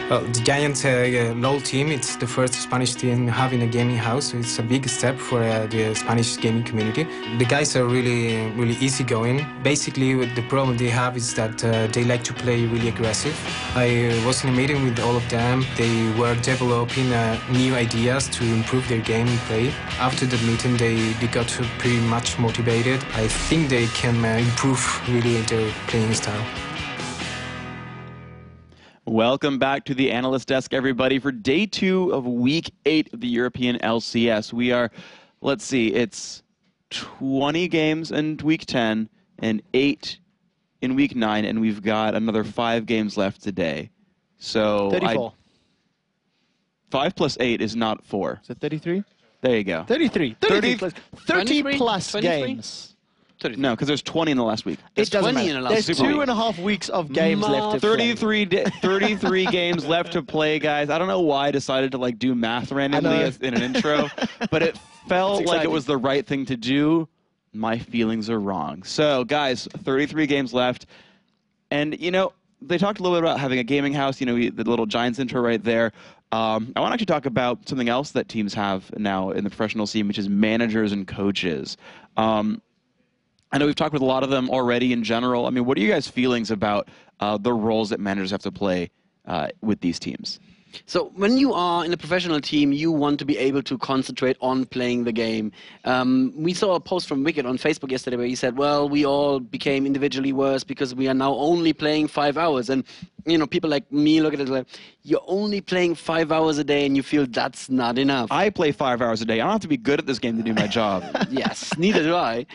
Well, the Giant LoL team, it's the first Spanish team having a gaming house. So it's a big step for the Spanish gaming community. The guys are really easygoing. Basically, the problem they have is that they like to play really aggressive. I was in a meeting with all of them. They were developing new ideas to improve their gameplay. After the meeting, they got pretty much motivated. I think they can improve really their playing style. Welcome back to the Analyst Desk, everybody, for day 2 of Week 8 of the European LCS. We are, let's see, it's 20 games in Week 10 and 8 in Week 9, and we've got another 5 games left today. So 34. 5 plus 8 is not 4. Is it 33? There you go. 33. 30 plus 23? games. No, because there's 20 in the last week. It doesn't 20 matter. in the last There's week. 2.5 weeks of games left to play. 33 games left to play, guys. I don't know why I decided to like do math randomly in an intro, but it felt like it was the right thing to do. My feelings are wrong. So, guys, 33 games left. And, you know, they talked a little bit about having a gaming house, you know, the little Giants intro right there. I want to actually talk about something else that teams have now in the professional scene, which is managers and coaches. I know we've talked with a lot of them already in general. I mean, what are you guys' feelings about the roles that managers have to play with these teams? So when you are in a professional team, you want to be able to concentrate on playing the game. We saw a post from Wicked on Facebook yesterday where he said, well, we all became individually worse because we are now only playing 5 hours. And, you know, people like me look at it like, you're only playing 5 hours a day and you feel that's not enough. I play 5 hours a day. I don't have to be good at this game to do my job. Yes, neither do I.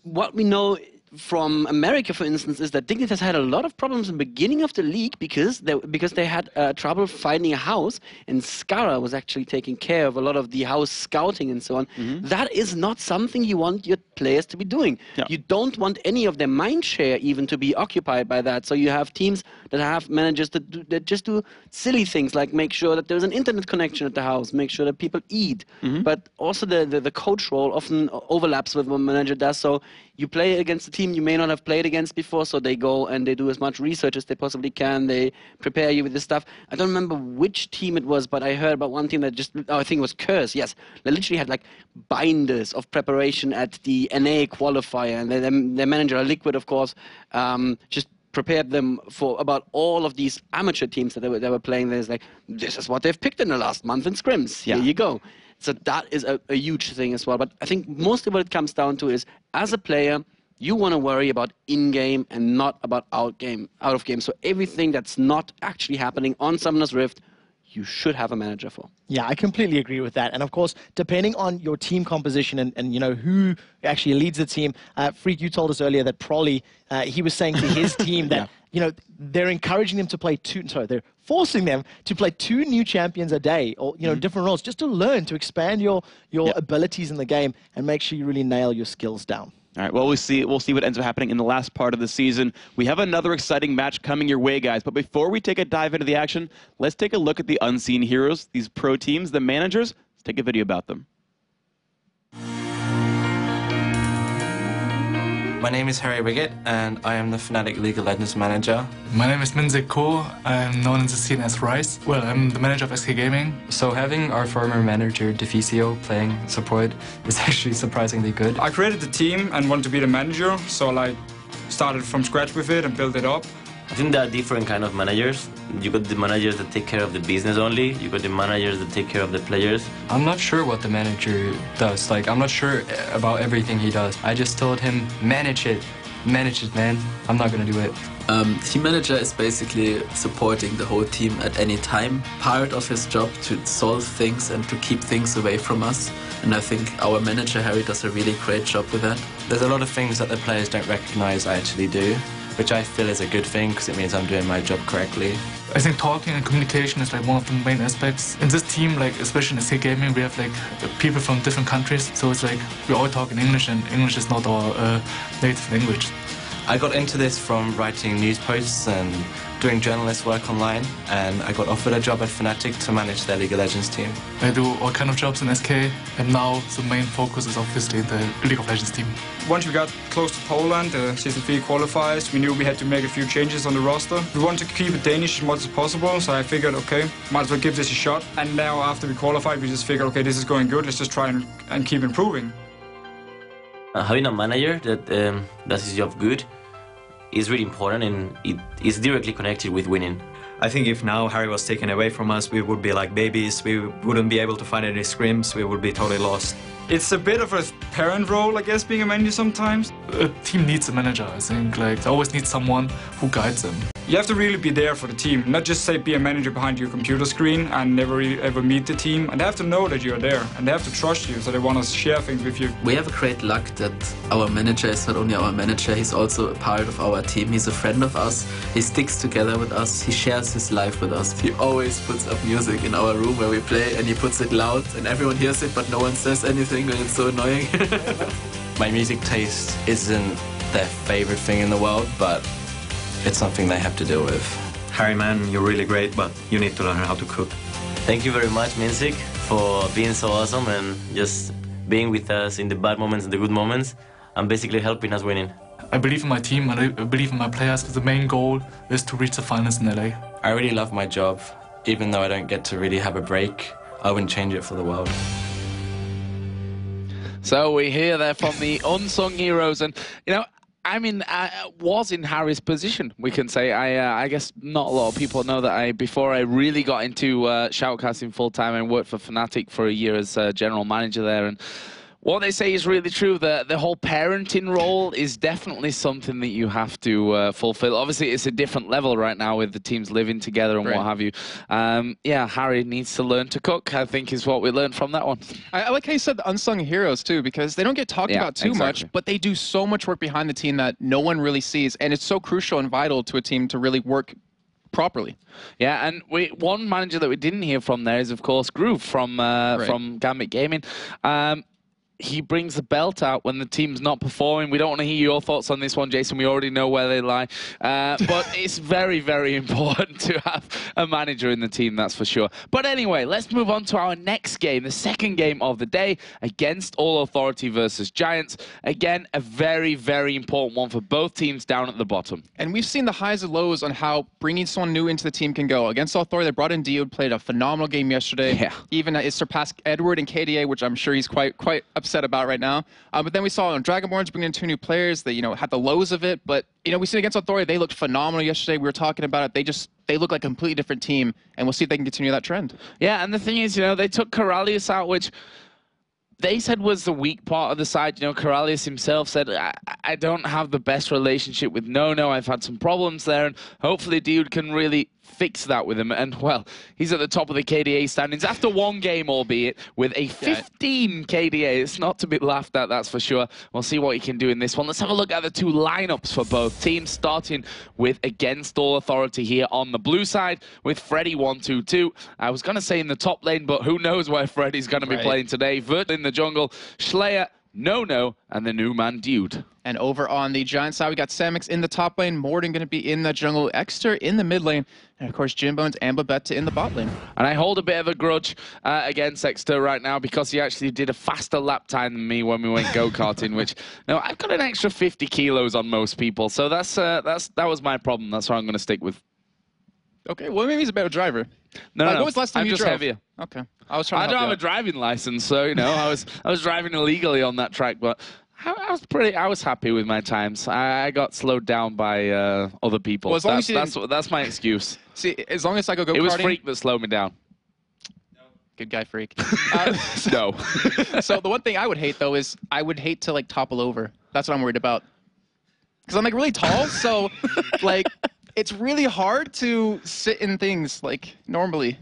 What we know from America, for instance, is that Dignitas had a lot of problems in the beginning of the league because they had trouble finding a house, and Skara was actually taking care of a lot of the house scouting and so on. That is not something you want your players to be doing. Yeah. You don't want any of their mind share even to be occupied by that. So you have teams that have managers that just do silly things like make sure that there's an internet connection at the house, make sure that people eat. But also the coach role often overlaps with what a manager does. So you play against a team you may not have played against before, so they go and they do as much research as they possibly can. They prepare you with this stuff. I don't remember which team it was, but I heard about one team that just, I think it was Curse, yes. They literally had like binders of preparation at the NA qualifier, and their manager, Liquid, of course, just prepared them for about all of these amateur teams that they were playing. There's like, this is what they've picked in the last month in scrims. Here you go. So that is a huge thing as well. But I think mostly what it comes down to is, as a player, you want to worry about in-game and not about out-of-game. So everything that's not actually happening on Summoner's Rift, you should have a manager for. Yeah, I completely agree with that. And of course, depending on your team composition and you know, who actually leads the team, Freak, you told us earlier that Prolly, he was saying to his team that, you know, they're encouraging them to play they're forcing them to play 2 new champions a day, or, you know, different roles, just to learn, to expand your abilities in the game and make sure you really nail your skills down. All right, well, we'll see what ends up happening in the last part of the season. We have another exciting match coming your way, guys. But before we take a dive into the action, let's take a look at the unseen heroes, these pro teams, the managers. Let's take a video about them. My name is Harry Wiggett, and I am the Fnatic League of Legends manager. My name is Minze Ko. I'm known in the scene as Rice. Well, I'm the manager of SK Gaming. So having our former manager, Deficio, playing support is actually surprisingly good. I created the team and wanted to be the manager, so I started from scratch with it and built it up. I think there are different kind of managers. You got the managers that take care of the business only. You got the managers that take care of the players. I'm not sure what the manager does. Like, I'm not sure about everything he does. I just told him, manage it. Manage it, man. I'm not gonna do it. Team manager is basically supporting the whole team at any time. Part of his job to solve things and to keep things away from us. And I think our manager, Harry, does a really great job with that. There's a lot of things that the players don't recognize I actually do, which I feel is a good thing because it means I'm doing my job correctly. I think talking and communication is like one of the main aspects. In this team, like especially in SK Gaming, we have like people from different countries, so it's like we all talk in English, and English is not our native language. I got into this from writing news posts and doing journalist work online, and I got offered a job at Fnatic to manage their League of Legends team. I do all kind of jobs in SK, and now the main focus is obviously the League of Legends team. Once we got close to Poland, Season 3 qualifiers, we knew we had to make a few changes on the roster. We wanted to keep it Danish as much as possible, so I figured, okay, might as well give this a shot. And now after we qualified, we just figured, okay, this is going good, let's just try and keep improving. Having a manager that does his job good is really important, and it is directly connected with winning. I think if now Harry was taken away from us, we would be like babies, we wouldn't be able to find any scrims, we would be totally lost. It's a bit of a parent role, I guess, being a manager sometimes. A team needs a manager, I think. Like, they always need someone who guides them. You have to really be there for the team, not just say be a manager behind your computer screen and never really ever meet the team. And they have to know that you're there, and they have to trust you, so they want to share things with you. We have a great luck that our manager is not only our manager, he's also a part of our team. He's a friend of us, he sticks together with us, he shares his life with us. He always puts up music in our room where we play, and he puts it loud, and everyone hears it, but no one says anything, and it's so annoying. My music taste isn't their favorite thing in the world, but it's something they have to deal with. Harry, man, you're really great, but you need to learn how to cook. Thank you very much, Minzik, for being so awesome and just being with us in the bad moments and the good moments, and basically helping us winning. I believe in my team and I believe in my players, but the main goal is to reach the finals in LA. I really love my job. Even though I don't get to really have a break, I wouldn't change it for the world. So we hear there from the unsung heroes, and you know, I mean, I was in Harry's position, we can say. I guess not a lot of people know that before I really got into shoutcasting full-time, I worked for Fnatic for a year as general manager there, and what they say is really true. The whole parenting role is definitely something that you have to fulfill. Obviously, it's a different level right now with the teams living together and what have you. Yeah, Harry needs to learn to cook, I think, is what we learned from that one. I like how you said the unsung heroes, too, because they don't get talked about too much, but they do so much work behind the team that no one really sees, and it's so crucial and vital to a team to really work properly. Yeah, and one manager that we didn't hear from there is, of course, Groove from Gambit Gaming. He brings the belt out when the team's not performing. We don't want to hear your thoughts on this one, Jason. We already know where they lie. But it's very, very important to have a manager in the team, that's for sure. But anyway, let's move on to our next game, the second game of the day, against All Authority versus Giants. Again, a very, very important one for both teams down at the bottom. And we've seen the highs and lows on how bringing someone new into the team can go. Against All Authority, they brought in Diode, played a phenomenal game yesterday. Yeah. Even it surpassed Edward and KDA, which I'm sure he's quite upset about right now. But then we saw Dragonborns bringing in 2 new players that, had the lows of it. But, we seen against Authority, they looked phenomenal yesterday. We were talking about it. They look like a completely different team, and we'll see if they can continue that trend. Yeah, and the thing is, they took Corralius out, which they said was the weak part of the side. Corralius himself said, I don't have the best relationship with No. I've had some problems there, and hopefully Dude can really fix that with him. And, well, he's at the top of the KDA standings after one game, albeit, with a 15 KDA. It's not to be laughed at, that's for sure. We'll see what he can do in this one. Let's have a look at the 2 lineups for both teams, starting with against All Authority here on the blue side with Freddy 122. I was going to say in the top lane, but who knows where Freddy's going to be playing today. Vert in the jungle, Slayer, No, and the new man Dude. And over on the Giant side, we got Samix in the top lane, Morden going to be in the jungle, Exter in the mid lane, and of course Jimbones and Babetta in the bot lane. And I hold a bit of a grudge against Exter right now because he actually did a faster lap time than me when we went go-karting, which, I've got an extra 50 kilos on most people, so that was my problem. That's what I'm going to stick with. Okay, well, maybe he's a better driver. No. When was the last time I'm you just drove? heavier. Okay. I don't have a driving license, so, I was driving illegally on that track, but I was happy with my times. I got slowed down by other people. Well, as long as that's my excuse. See, as long as I go go-karting... It was Freak that slowed me down. Good guy, Freak. No. So the one thing I would hate, though, is I would hate to, topple over. That's what I'm worried about. Because I'm, really tall, so, it's really hard to sit in things, normally.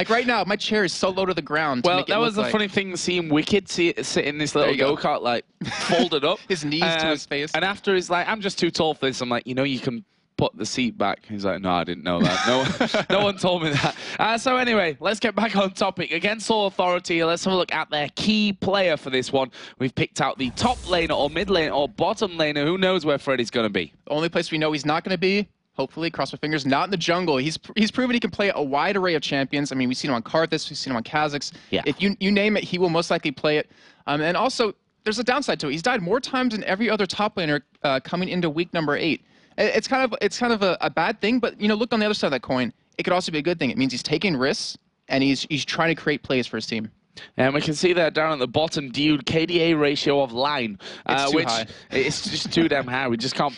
Right now, my chair is so low to the ground. Well, that was the funny thing, seeing Wicked sit in this little go-kart, folded up. His knees to his face. And after he's like, I'm just too tall for this. I'm like, you can put the seat back. He's like, no, I didn't know that. No one told me that. So anyway, let's get back on topic. Against All Authority, let's have a look at their key player for this one. We've picked out the top laner or mid laner or bottom laner. Who knows where Freddy's going to be? The only place we know he's not going to be, hopefully, cross my fingers, not in the jungle. He's proven he can play a wide array of champions. I mean, we've seen him on Karthus, we've seen him on Kha'Zix. Yeah. If you name it, he will most likely play it. And also, there's a downside to it. He's died more times than every other top laner coming into week number 8. It's kind of a bad thing, but look on the other side of that coin. It could also be a good thing. It means he's taking risks and he's trying to create plays for his team. And we can see that down at the bottom, Dude, KDA ratio of line, which high. It's just too damn high. We just can't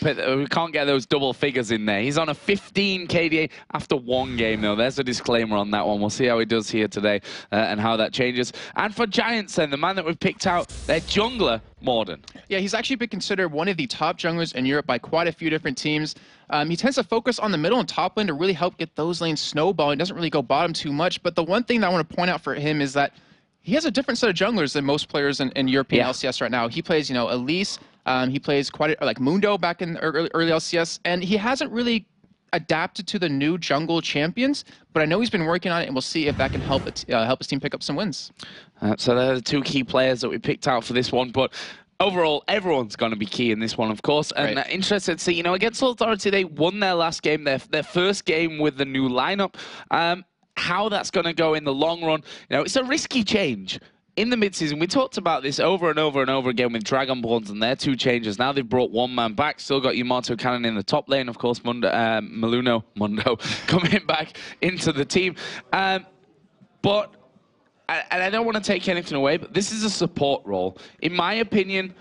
get those double figures in there. He's on a 15 KDA after 1 game, though. There's a disclaimer on that one. We'll see how he does here today and how that changes. And for Giants, then, the man that we've picked out, their jungler, Morden. Yeah, he's actually been considered one of the top junglers in Europe by quite a few different teams. He tends to focus on the middle and top lane to really help get those lanes snowballing. He doesn't really go bottom too much. But the one thing that I want to point out for him is that he has a different set of junglers than most players in European LCS right now. He plays, Elise. He plays like Mundo back in early LCS, and he hasn't really adapted to the new jungle champions. But I know he's been working on it, and we'll see if that can help his team pick up some wins. So they're the 2 key players that we picked out for this one, but overall, everyone's going to be key in this one, of course. And interested to see, against Authority, they won their last game, their first game with the new lineup. How that's going to go in the long run, it's a risky change. In the midseason, we talked about this over and over and over again with Dragonborns and their 2 changes. Now they've brought 1 man back. Still got Yamato Cannon in the top lane, of course. Mundo coming back into the team. But I don't want to take anything away, but this is a support role. In my opinion,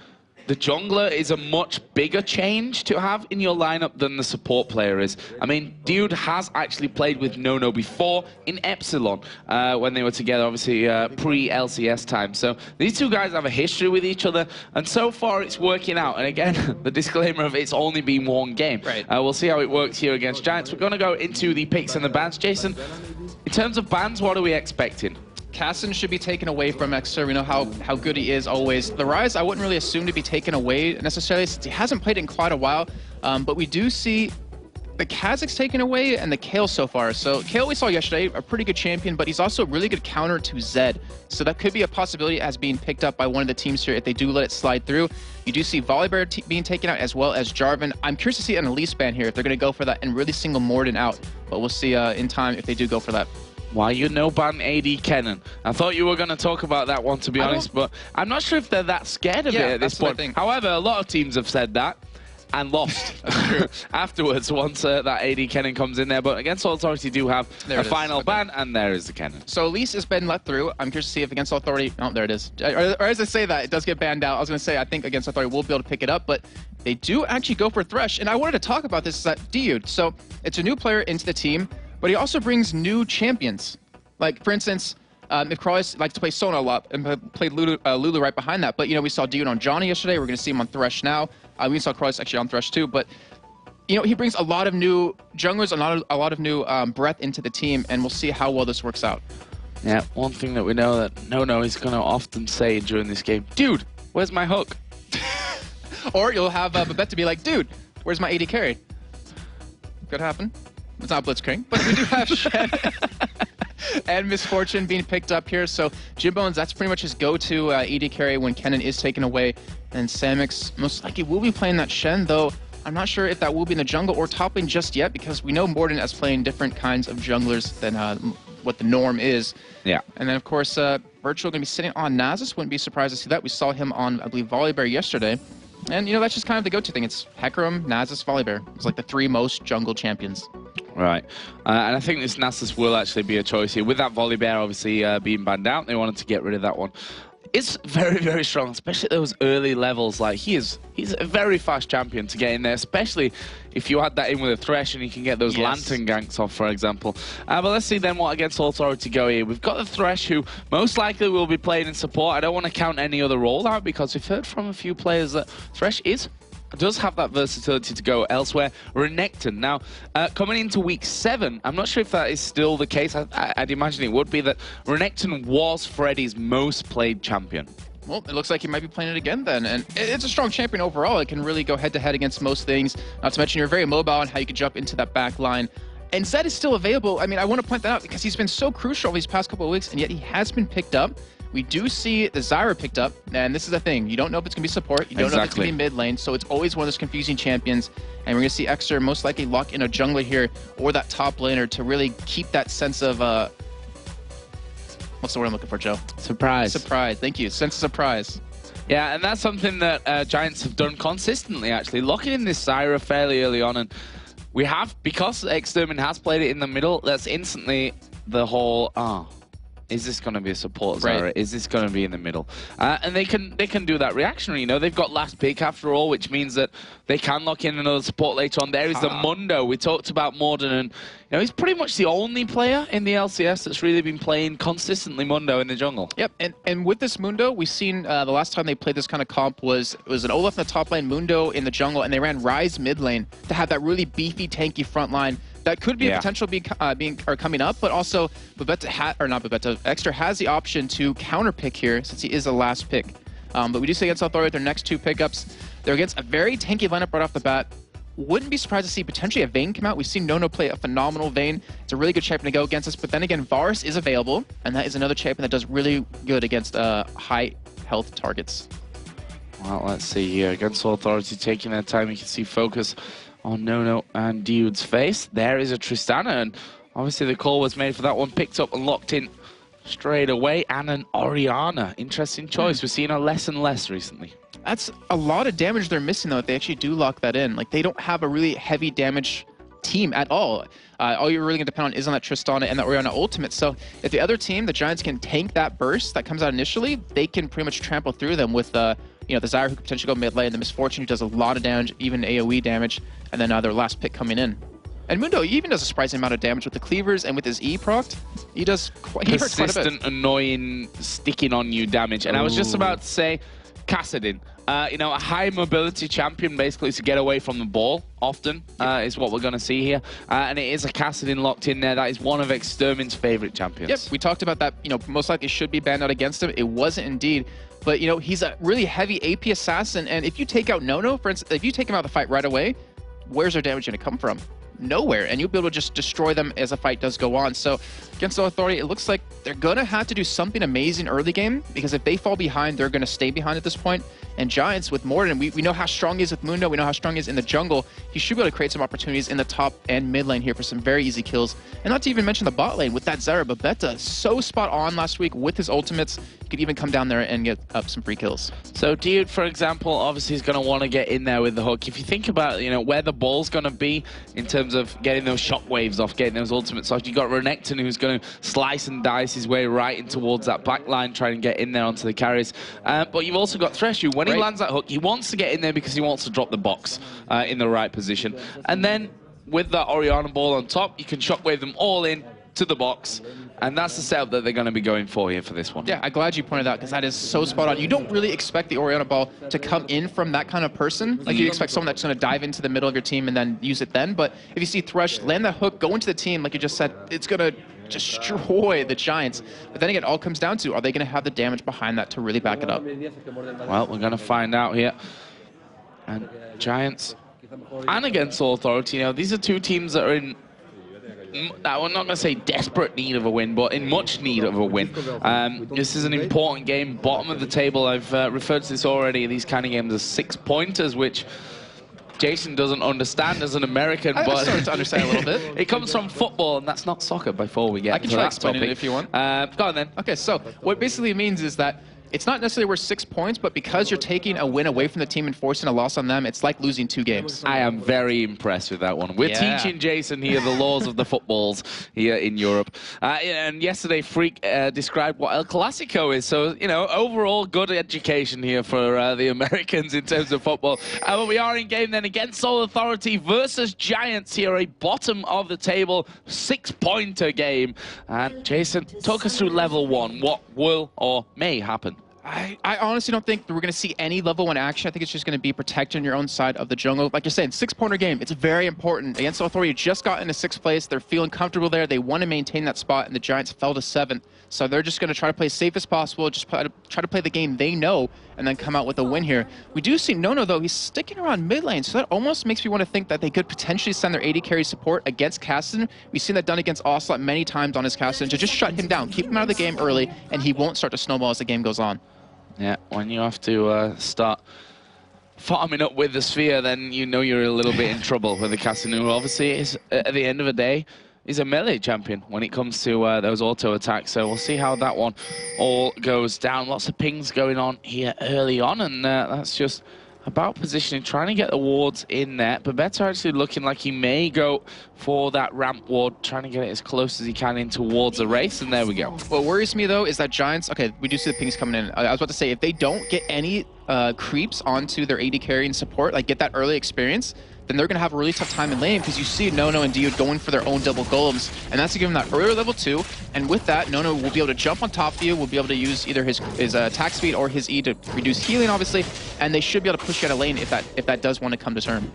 the jungler is a much bigger change to have in your lineup than the support player is. I mean, Dude has actually played with Nono before in Epsilon when they were together, obviously pre-LCS time. So these 2 guys have a history with each other, and so far it's working out. And again, the disclaimer of it's only been 1 game. Right. We'll see how it works here against Giants. We're going to go into the picks and the bans. Jason, in terms of bans, what are we expecting? Casson should be taken away from Xer. We know how good he is always. The Rise, I wouldn't really assume to be taken away necessarily since he hasn't played in quite a while. But we do see the Kha'Zix taken away and the Kayle so far. So Kayle we saw yesterday, a pretty good champion, but he's also a really good counter to Zed. So that could be a possibility as being picked up by one of the teams here if they do let it slide through. You do see Volibear being taken out as well as Jarvan. I'm curious to see an Elise ban here if they're going to go for that and really single Morden out. But we'll see in time if they do go for that. Why you no ban AD Kennen? I thought you were going to talk about that one, to be honest, but I'm not sure if they're that scared of it at this point. However, a lot of teams have said that and lost afterwards once that AD Kennen comes in there. But against Authority do have a final ban, and there is the Kennen. So Elise has been let through. I'm curious to see if against Authority... Oh, there it is. Or as I say that, it does get banned out. I was going to say, I think against Authority we'll be able to pick it up, but they do actually go for Thresh. And I wanted to talk about this, is that Dude. So it's a new player into the team, but he also brings new champions. Like, for instance, if Croix likes to play Sona a lot and played Lulu right behind that. But, we saw Dude on Johnny yesterday. We're going to see him on Thresh now. We saw Croix actually on Thresh too. But, he brings a lot of new junglers, a lot of new breadth into the team, and we'll see how well this works out. Yeah, one thing that we know that Nono is going to often say during this game, Dude, where's my hook? Or you'll have Babette to be like, Dude, where's my AD carry? Could happen. It's not Blitzcrank, but we do have Shen and Misfortune being picked up here. So Jimbones, that's pretty much his go-to AD carry when Kennen is taken away. And Samix most likely will be playing that Shen, though I'm not sure if that will be in the jungle or top lane just yet, because we know Morden as playing different kinds of junglers than what the norm is. Yeah. And then, of course, Virtual going to be sitting on Nasus. Wouldn't be surprised to see that. We saw him on, I believe, Volibear yesterday. And, that's just kind of the go-to thing. It's Hecarim, Nasus, Volibear. It's like the 3 most jungle champions. Right. And I think this Nasus will actually be a choice here. With that Volibear obviously being banned out, they wanted to get rid of that one. It's very, very strong, especially at those early levels. Like, he's a very fast champion to get in there, especially if you add that in with a Thresh and you can get those Lantern ganks off, for example. But let's see then what against Authority go here. We've got the Thresh, who most likely will be playing in support. I don't want to count any other role out, because we've heard from a few players that Thresh does have that versatility to go elsewhere. Renekton. Now, coming into week 7, I'm not sure if that is still the case. I'd imagine it would be that Renekton was Freddy's most played champion. Well, it looks like he might be playing it again then. And it's a strong champion overall. It can really go head-to-head against most things. Not to mention you're very mobile and how you can jump into that back line. And Zed is still available. I mean, I want to point that out because he's been so crucial these past couple of weeks, and yet he has been picked up. We do see the Zyra picked up, and this is the thing. You don't know if it's going to be support. You don't know if it's going to be mid lane, so it's always one of those confusing champions. And we're going to see Exeter most likely lock in a jungler here or that top laner to really keep that sense of... what's the word I'm looking for, Joe? Surprise. Surprise. Thank you. Sense of surprise. Yeah, and that's something that Giants have done consistently, actually. Locking in this Zyra fairly early on, and we have, because Extermin has played it in the middle, that's instantly the whole, is this going to be a support Zyra? Right. Is this going to be in the middle? And they can do that reactionary. You know, they've got last pick after all, which means that they can lock in another support later on. There is the Mundo. We talked about Morden, and you know, he's pretty much the only player in the LCS that's really been playing consistently Mundo in the jungle. Yep, and with this Mundo, we've seen the last time they played this kind of comp was an Olaf in the top lane, Mundo in the jungle, and they ran Ryze mid lane to have that really beefy, tanky front line. That could be a potential coming up, but also Exeter has the option to counter pick here since he is the last pick. But we do see against Authority their next two pickups. They're against a very tanky lineup right off the bat. Wouldn't be surprised to see potentially a Vayne come out. We've seen Nono play a phenomenal Vayne. It's a really good champion to go against us. But then again, Varus is available, and that is another champion that does really good against high health targets. Well, let's see here. Against Authority taking their time, you can see focus on Nono and Dude's face. There is a Tristana, and obviously the call was made for that one, picked up and locked in straight away. And an Orianna. Interesting choice. We're seeing her less and less recently. That's a lot of damage they're missing, though, if they actually do lock that in. Like, they don't have a really heavy damage team at all. All you're really going to depend on is on that Tristana and that Orianna ultimate. So if the other team, the Giants, can tank that burst that comes out initially, they can pretty much trample through them with you know, the Zyra who could potentially go mid lane, the Misfortune who does a lot of damage, even AoE damage, and then their last pick coming in. And Mundo even does a surprising amount of damage with the cleavers and with his E procced. He does quite a bit. Persistent, annoying, sticking on you damage. And I was just about to say, Kassadin. You know, a high mobility champion basically to get away from the ball often is what we're going to see here. And it is a Kassadin locked in there. That is one of Extermin's favorite champions. Yep, we talked about that, you know, most likely should be banned out against him. It wasn't indeed. But, you know, he's a really heavy AP assassin. And if you take out Nono, for instance, if you take him out of the fight right away, where's their damage going to come from? Nowhere, and you'll be able to just destroy them as the fight does go on. So against the Authority, it looks like they're gonna have to do something amazing early game, because if they fall behind, they're gonna stay behind at this point. And Giants with Morden, we know how strong he is with Mundo, we know how strong he is in the jungle. He should be able to create some opportunities in the top and mid lane here for some very easy kills. And not to even mention the bot lane with that Zyra. Babetta, so spot on last week with his ultimates. He could even come down there and get up some free kills. So Dude, for example, obviously is going to want to get in there with the hook. If you think about, you know, where the ball's going to be in terms of getting those shockwaves off, getting those ultimates off, you got Renekton who's going to slice and dice his way right in towards that back line, trying to get in there onto the carries. But you've also got Thresh, who when he lands that hook, he wants to get in there because he wants to drop the box in the right position. And then with that Orianna ball on top, you can shockwave them all in to the box, and that's the setup that they're going to be going for here for this one. Yeah, I'm glad you pointed out, because that is so spot on. You don't really expect the Orianna ball to come in from that kind of person. Like, you expect someone that's going to dive into the middle of your team and then use it then. But if you see Thresh land that hook, go into the team, like you just said, it's going to destroy the Giants. But then again, it all comes down to, are they going to have the damage behind that to really back it up? Well, we're going to find out here. And Giants, and against Authority, you know, these are two teams that are in, I'm not going to say desperate need of a win, but in much need of a win. This is an important game, bottom of the table. I've referred to this already. These kind of games are 6-pointers, which Jason doesn't understand as an American, but I'm starting to understand a little bit. It comes from football, and that's not soccer. Before we get, I can try explaining it if you want. Go on then. Okay, so what it basically means is that it's not necessarily worth 6 points, but because you're taking a win away from the team and forcing a loss on them, it's like losing 2 games. I am very impressed with that one. We're teaching Jason here the laws of the footballs here in Europe. And yesterday, Freak described what El Clasico is. So, you know, overall good education here for the Americans in terms of football. But we are in game then against Seoul Authority versus Giants here, a bottom of the table 6-pointer game. And Jason, talk us through level 1. What will or may happen? I honestly don't think we're going to see any level 1 action. I think it's just going to be protecting your own side of the jungle. Like you're saying, 6-pointer game, it's very important. Against Authority, just got into 6th place. They're feeling comfortable there. They want to maintain that spot, and the Giants fell to 7th. So they're just going to try to play as safe as possible, just try to play the game they know, and then come out with a win here. We do see Nono, though, he's sticking around mid lane, so that almost makes me want to think that they could potentially send their AD carry support against Cassidy. We've seen that done against Ocelot many times on his Cassidy, to just shut him down, keep him out of the game early, and he won't start to snowball as the game goes on. Yeah, when you have to start farming up with the Sphere, then you know you're a little bit in trouble with the Cassidy, who obviously is, at the end of the day, is a melee champion when it comes to those auto attacks. So we'll see how that one all goes down. Lots of pings going on here early on, and that's just about positioning, trying to get the wards in there. But Better actually looking like he may go for that ramp ward, trying to get it as close as he can in towards the race, and there we go. What worries me, though, is that Giants, okay, we do see the pings coming in. I was about to say, if they don't get any creeps onto their AD carry and support, like get that early experience, then they're going to have a really tough time in lane, because you see Nono and Dude going for their own double golems, and that's to give him that earlier level 2, and with that, Nono will be able to jump on top of you, will be able to use either his attack speed or his E to reduce healing, obviously, and they should be able to push you out of lane if that does want to come to term.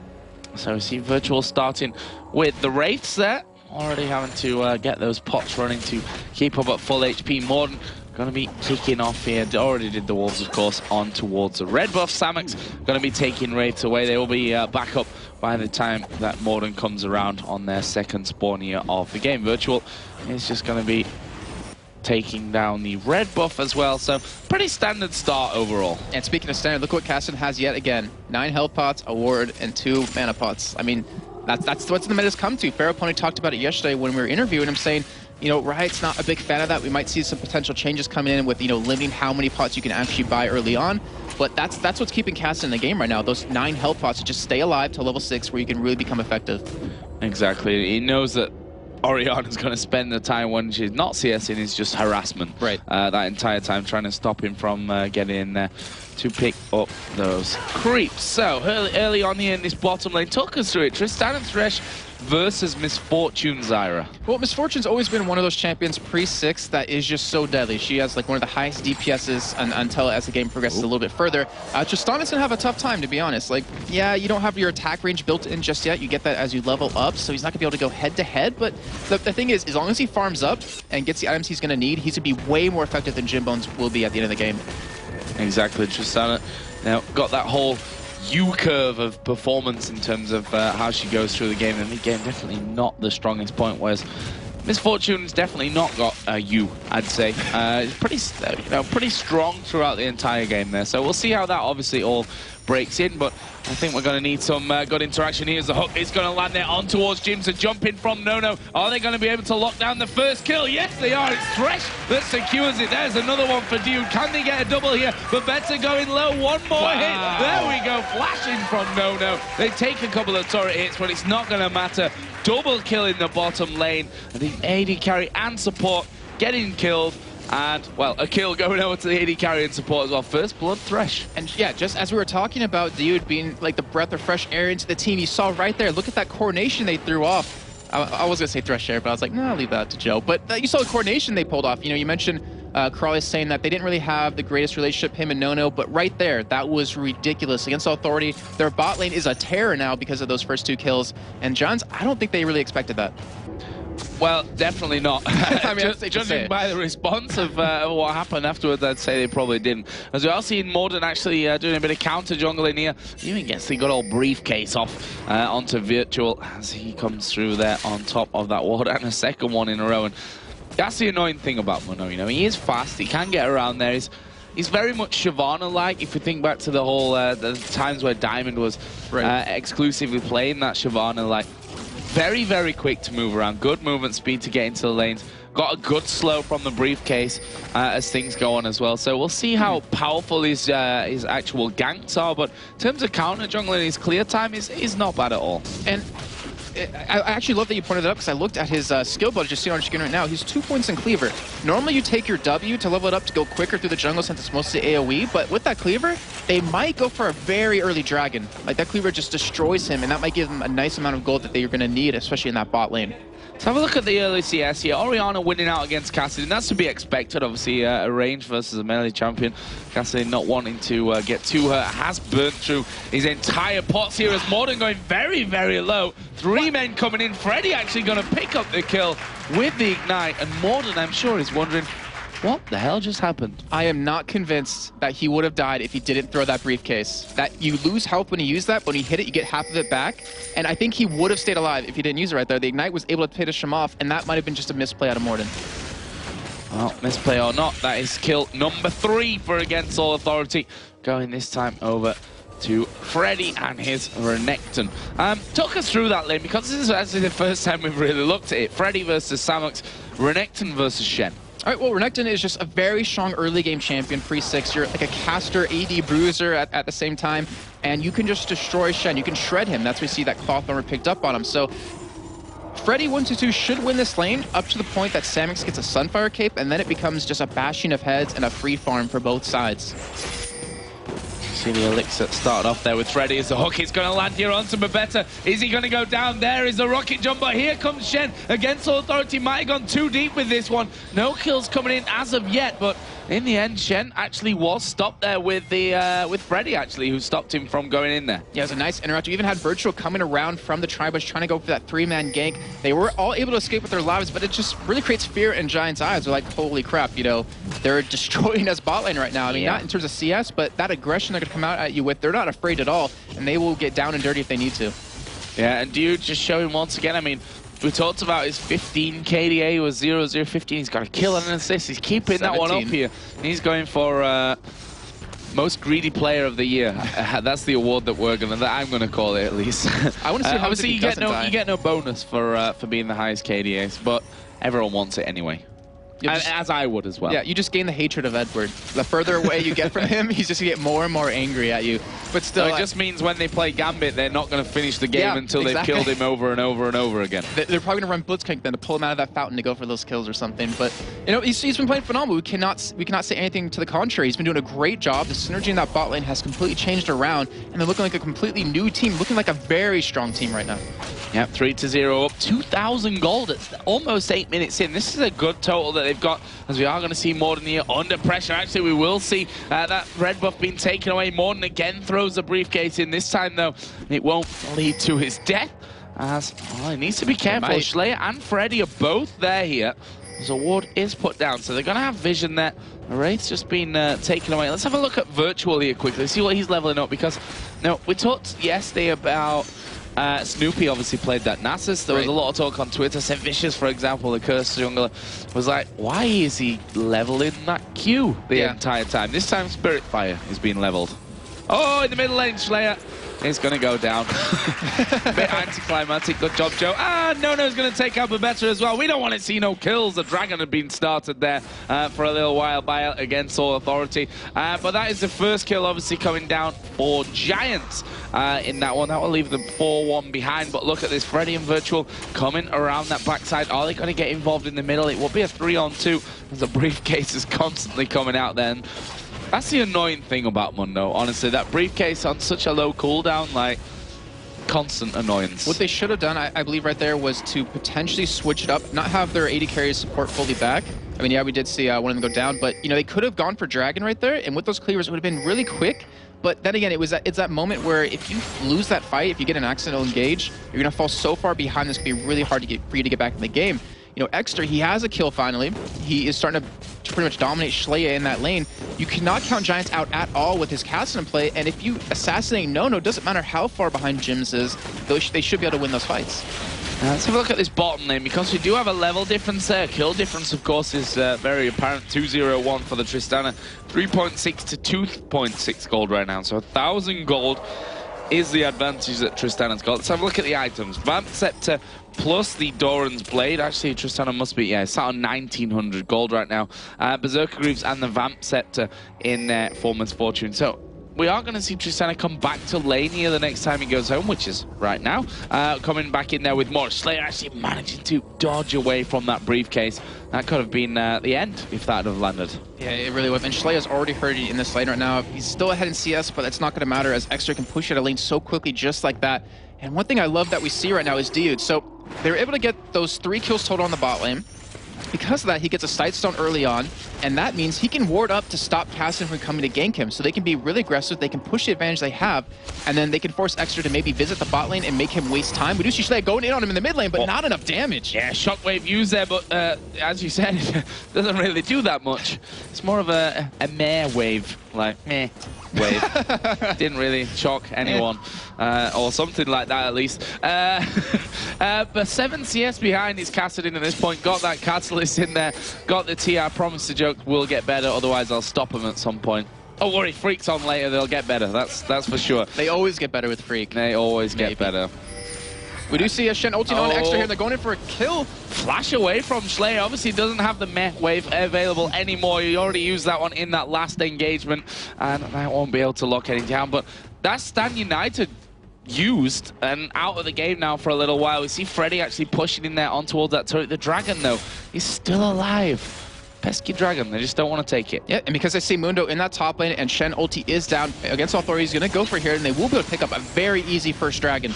So we see Virtual starting with the Wraiths there, already having to get those pots running to keep up at full HP. Morden going to be kicking off here. Already did the Wolves, of course, on towards the red buff. Samek's going to be taking Wraiths away. They will be back up by the time that Morden comes around on their second spawn here of the game. Virtual is just going to be taking down the red buff as well. So pretty standard start overall. And speaking of standard, look what Cassidy has yet again. 9 health pots, a ward, and 2 mana pots. I mean, that's what the meta's come to. Pharaoh Pony talked about it yesterday when we were interviewing him, saying, you know, Riot's not a big fan of that. We might see some potential changes coming in with, you know, limiting how many pots you can actually buy early on. But that's what's keeping Cassidy in the game right now. Those 9 health pots to just stay alive to level 6 where you can really become effective. Exactly. He knows that Oriana's going to spend the time when she's not CSing is just harassment. Right. That entire time, trying to stop him from getting in there to pick up those creeps. So early on here in this bottom lane, talk us through it. Tristan and Thresh versus Misfortune Zyra. Well, Misfortune's always been one of those champions pre-6 that is just so deadly. She has like one of the highest DPSs until as the game progresses a little bit further. Tristan is going to have a tough time, to be honest. Like, yeah, you don't have your attack range built in just yet. You get that as you level up, so he's not going to be able to go head-to-head. But the thing is, as long as he farms up and gets the items he's going to need, he's going to be way more effective than Jim Bones will be at the end of the game. Exactly. Tristan now got that whole U-curve of performance in terms of how she goes through the game. And the game definitely not the strongest point, whereas Misfortune's definitely not got a U, I'd say. It's pretty strong throughout the entire game there. So we'll see how that obviously all breaks in, but I think we're going to need some good interaction here as the hook is going to land there on towards Jim. So jump in from Nono. Are they going to be able to lock down the first kill? Yes, they are. It's Thresh that secures it. There's another one for Dude. Can they get a double here? But Better going low. One more hit. There we go. Flashing from Nono. They take a couple of turret hits, but it's not going to matter. Double kill in the bottom lane. And the AD carry and support getting killed. And, well, a kill going over to the AD carry and support as well. First blood Thresh. And yeah, just as we were talking about Dude being like the breath of fresh air into the team, you saw right there, look at that coordination they threw off. I was going to say Thresh air, but I was like, no, I'll leave that to Joe. But you saw the coordination they pulled off. You know, you mentioned Crawley saying that they didn't really have the greatest relationship, him and Nono, but right there, that was ridiculous. Against Authority, their bot lane is a terror now because of those first 2 kills. And Johns, I don't think they really expected that. Well, definitely not. I mean, judging by the response of what happened afterwards, I'd say they probably didn't. As we are seeing Morden actually doing a bit of counter jungling here. He even gets the good old briefcase off onto Virtual as he comes through there on top of that ward, and a second one in a row. And that's the annoying thing about Mono. You know, he is fast. He can get around there. He's very much Shyvana-like. If you think back to the whole the times where Diamond was exclusively playing that Shyvana-like. Very, very quick to move around. Good movement speed to get into the lanes. Got a good slow from the briefcase as things go on as well. So we'll see how powerful his actual ganks are. But in terms of counter jungling, his clear time is not bad at all. And I actually love that you pointed it up because I looked at his skill budget just sitting on screen right now. He's 2 points in Cleaver. Normally you take your W to level it up to go quicker through the jungle since it's mostly AoE, but with that Cleaver, they might go for a very early Dragon. Like that Cleaver just destroys him, and that might give them a nice amount of gold that they're going to need, especially in that bot lane. Let's have a look at the early CS here. Orianna winning out against Cassidy, and that's to be expected. Obviously, a range versus a melee champion. Cassidy not wanting to get to her, has burnt through his entire pots here as Morden going very, very low. 3 men coming in. Freddy actually going to pick up the kill with the Ignite, and Morden, I'm sure, is wondering, what the hell just happened? I am not convinced that he would have died if he didn't throw that briefcase. That you lose health when you use that, but when you hit it, you get half of it back. And I think he would have stayed alive if he didn't use it right there. The Ignite was able to finish him off, and that might have been just a misplay out of Morden. Well, misplay or not, that is kill number 3 for Against All Authority. Going this time over to Freddy and his Renekton. Talk us through that lane, because this is actually the first time we've really looked at it. Freddy versus Samux, Renekton versus Shen. All right, well, Renekton is just a very strong early game champion, pre-6. You're like a caster, AD bruiser at the same time, and you can just destroy Shen. You can shred him. That's why we see that cloth armor picked up on him. So Freddy 122 should win this lane up to the point that Samux gets a Sunfire Cape, and then it becomes just a bashing of heads and a free farm for both sides. See the elixir started off there with Freddy as the hook is going to land here onto Babetta. Is he going to go down? There is the rocket jump, but here comes Shen. Against All Authority might have gone too deep with this one. No kills coming in as of yet, but in the end, Shen actually was stopped there with the with Freddy, actually, who stopped him from going in there. Yeah, it was a nice interaction. We even had Virtual coming around from the Tribush trying to go for that 3-man gank. They were all able to escape with their lives, but it just really creates fear in Giant's eyes. They're like, holy crap, you know, they're destroying us bot lane right now. I mean, not in terms of CS, but that aggression they're going to come out at you with, they're not afraid at all, and they will get down and dirty if they need to. Yeah, and Dude just showing once again, I mean, we talked about his 15 KDA was 0-0-15. He's got a kill and an assist. He's keeping 17. That one up here. He's going for most greedy player of the year. That's the award that I'm gonna call it at least. I want to see how obviously you get no bonus for being the highest KDAs, but everyone wants it anyway. As I would as well. Yeah, you just gain the hatred of Edward. The further away you get from him, he's just going to get more and more angry at you. But still, so it just means when they play Gambit, they're not going to finish the game until they've killed him over and over and over again. They're probably going to run Blitzcrank then to pull him out of that fountain to go for those kills or something. But, you know, he's been playing phenomenal. We cannot say anything to the contrary. He's been doing a great job. The synergy in that bot lane has completely changed around, and they're looking like a completely new team, looking like a very strong team right now. Yep, 3-0 up, 2,000 gold. It's almost 8 minutes in. This is a good total that they've got, as we are going to see Morden here under pressure. Actually, we will see that red buff being taken away. Morden again throws the briefcase in. This time, though, it won't lead to his death, as he needs to be careful. Schleyer and Freddy are both there here, as a ward is put down. So they're going to have vision there. The Wraith's just been taken away. Let's have a look at Virtual here quickly, see what he's leveling up, because now we talked yesterday about Snoopy obviously played that Nasus. There was a lot of talk on Twitter. St. Vicious, for example, the cursed jungler, was like, why is he leveling that Q the entire time? This time Spiritfire is being leveled. Oh, in the middle lane, Schleyer is going to go down. Bit anticlimactic. Good job, Joe. Nono's going to take out Babetta as well. We don't want to see no kills. The dragon had been started there for a little while by Against All Authority. But that is the first kill, obviously, coming down for Giants in that one. That will leave them 4-1 behind. But look at this. Freddy and Virtual coming around that backside. Are they going to get involved in the middle? It will be a 3-on-2 as the briefcase is constantly coming out then. That's the annoying thing about Mundo, honestly. That briefcase on such a low cooldown, like, constant annoyance. What they should have done, I believe right there, was to potentially switch it up, not have their AD carry support fully back. I mean, yeah, we did see one of them go down, but, you know, they could have gone for Dragon right there, and with those cleavers, it would have been really quick. But then again, it's that moment where if you lose that fight, if you get an accidental engage, you're going to fall so far behind, this can be really hard for you to get back in the game. You know, Exter, he has a kill finally. He is starting to pretty much dominate Schleyer in that lane. You cannot count Giants out at all with his cast in play, and if you assassinate Nono, doesn't matter how far behind Jims is, they should be able to win those fights. Let's have a look at this bottom lane, because we do have a level difference there. Kill difference, of course, is very apparent. 2-0-1 for the Tristana. 3.6 to 2.6 gold right now, so 1,000 gold is the advantage that Tristana's got. Let's have a look at the items. Vamp Scepter plus the Doran's Blade. Actually, Tristana must be, it's out on 1,900 gold right now. Berserker Greaves and the Vamp Scepter in Foreman's Fortune. So we are going to see Tristana come back to lane here the next time he goes home, which is right now. Coming back in there with more. Slayer actually managing to dodge away from that briefcase. That could have been the end if that had landed. Yeah, it really was. And Schleier's already hurting in this lane right now. He's still ahead in CS, but that's not going to matter as Extra can push out a lane so quickly just like that. And one thing I love that we see right now is Dude. So they're able to get those 3 kills total on the bot lane. Because of that, he gets a Sightstone early on, and that means he can ward up to stop Cassidy from coming to gank him. So they can be really aggressive, they can push the advantage they have, and then they can force Extra to maybe visit the bot lane and make him waste time. We do see Schley going in on him in the mid lane, but not enough damage. Yeah, Shockwave used there, but as you said, it doesn't really do that much. It's more of a meh wave, like meh wave. Didn't really shock anyone, or something like that at least. But 7 CS behind is Cassidy at this point. Got that Catalyst in there, got the T. I promise the joke will get better, otherwise I'll stop him at some point. Don't worry, Freak's on later, they'll get better, that's for sure. They always get better with Freak. They always get better. We do see a Shen ulting on Extra here. They're going in for a kill. Flash away from Schley. Obviously doesn't have the mech wave available anymore. You already used that one in that last engagement, and that won't be able to lock any down. But that's Stan United used and out of the game now for a little while. We see Freddy actually pushing in there on towards that turret. The Dragon, though, is still alive. Pesky Dragon, they just don't want to take it. Yeah, and because they see Mundo in that top lane and Shen ulti is down against Authority, he's going to go for here, and they will be able to pick up a very easy first Dragon.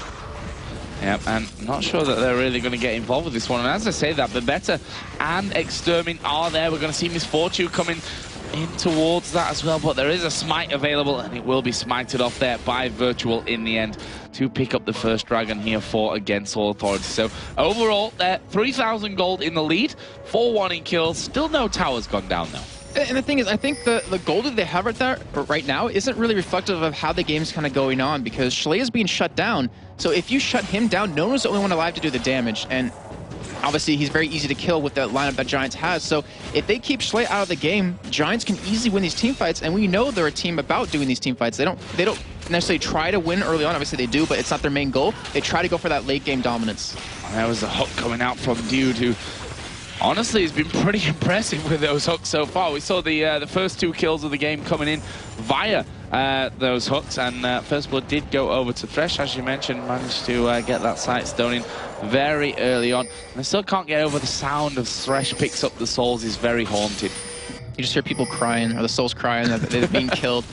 Yep, and not sure that they're really going to get involved with this one. And as I say that, Bebeta and Extermin are there. We're going to see Misfortune coming in towards that as well, but there is a smite available, and it will be smited off there by Virtual in the end to pick up the first Dragon here for against All Authority. So overall, 3,000 gold in the lead, 4-1 in kills. Still no towers gone down, though. And the thing is, I think the gold that they have right now isn't really reflective of how the game's kind of going on, because Schley is being shut down. So if you shut him down, no one's the only one alive to do the damage. And obviously, he's very easy to kill with the lineup that Giants has. So if they keep Schley out of the game, Giants can easily win these team fights. And we know they're a team about doing these team fights. They don't necessarily try to win early on. Obviously, they do, but it's not their main goal. They try to go for that late game dominance. And that was a hook coming out from Dude, who honestly has been pretty impressive with those hooks so far. We saw the first 2 kills of the game coming in via those hooks, and First Blood did go over to Thresh, as you mentioned, managed to get that Sightstone in very early on. And I still can't get over the sound of Thresh picks up the souls is very haunted. You just hear people crying, or the souls crying that they're being killed.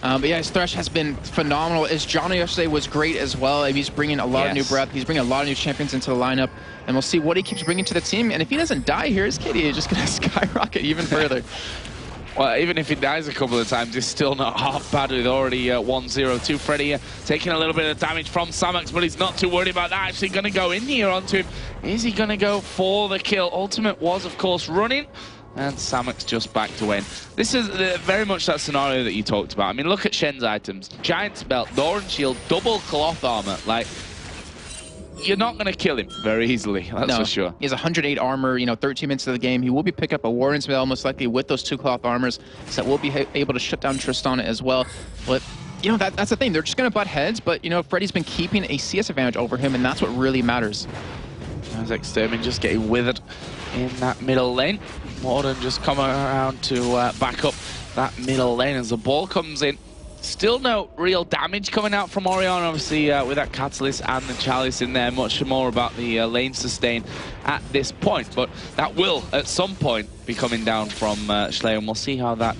But yeah, his Thresh has been phenomenal. His Johnny yesterday was great as well. He's bringing a lot of new breath. He's bringing a lot of new champions into the lineup. And we'll see what he keeps bringing to the team. And if he doesn't die here, his KD is just going to skyrocket even further. Well, even if he dies a couple of times, it's still not half bad with already 1-0-2. Freddy taking a little bit of damage from Samax, but he's not too worried about that. Actually going to go in here onto him. Is he going to go for the kill? Ultimate was, of course, running. And Samax just backed away. This is very much that scenario that you talked about. I mean, look at Shen's items. Giant's belt, Doran shield, double cloth armor. Like, you're not going to kill him very easily, that's for sure. He has 108 armor, 13 minutes of the game. He will be picking up a Warden's Veil, most likely with those 2 cloth armors. So we'll be able to shut down Tristana as well. But, that's the thing. They're just going to butt heads. But, Freddy's been keeping a CS advantage over him, and that's what really matters. As Extermin just getting withered in that middle lane. Warden just coming around to back up that middle lane as the ball comes in. Still no real damage coming out from Orion, obviously, with that Catalyst and the Chalice in there. Much more about the lane sustain at this point. But that will, at some point, be coming down from Schley, and we'll see how that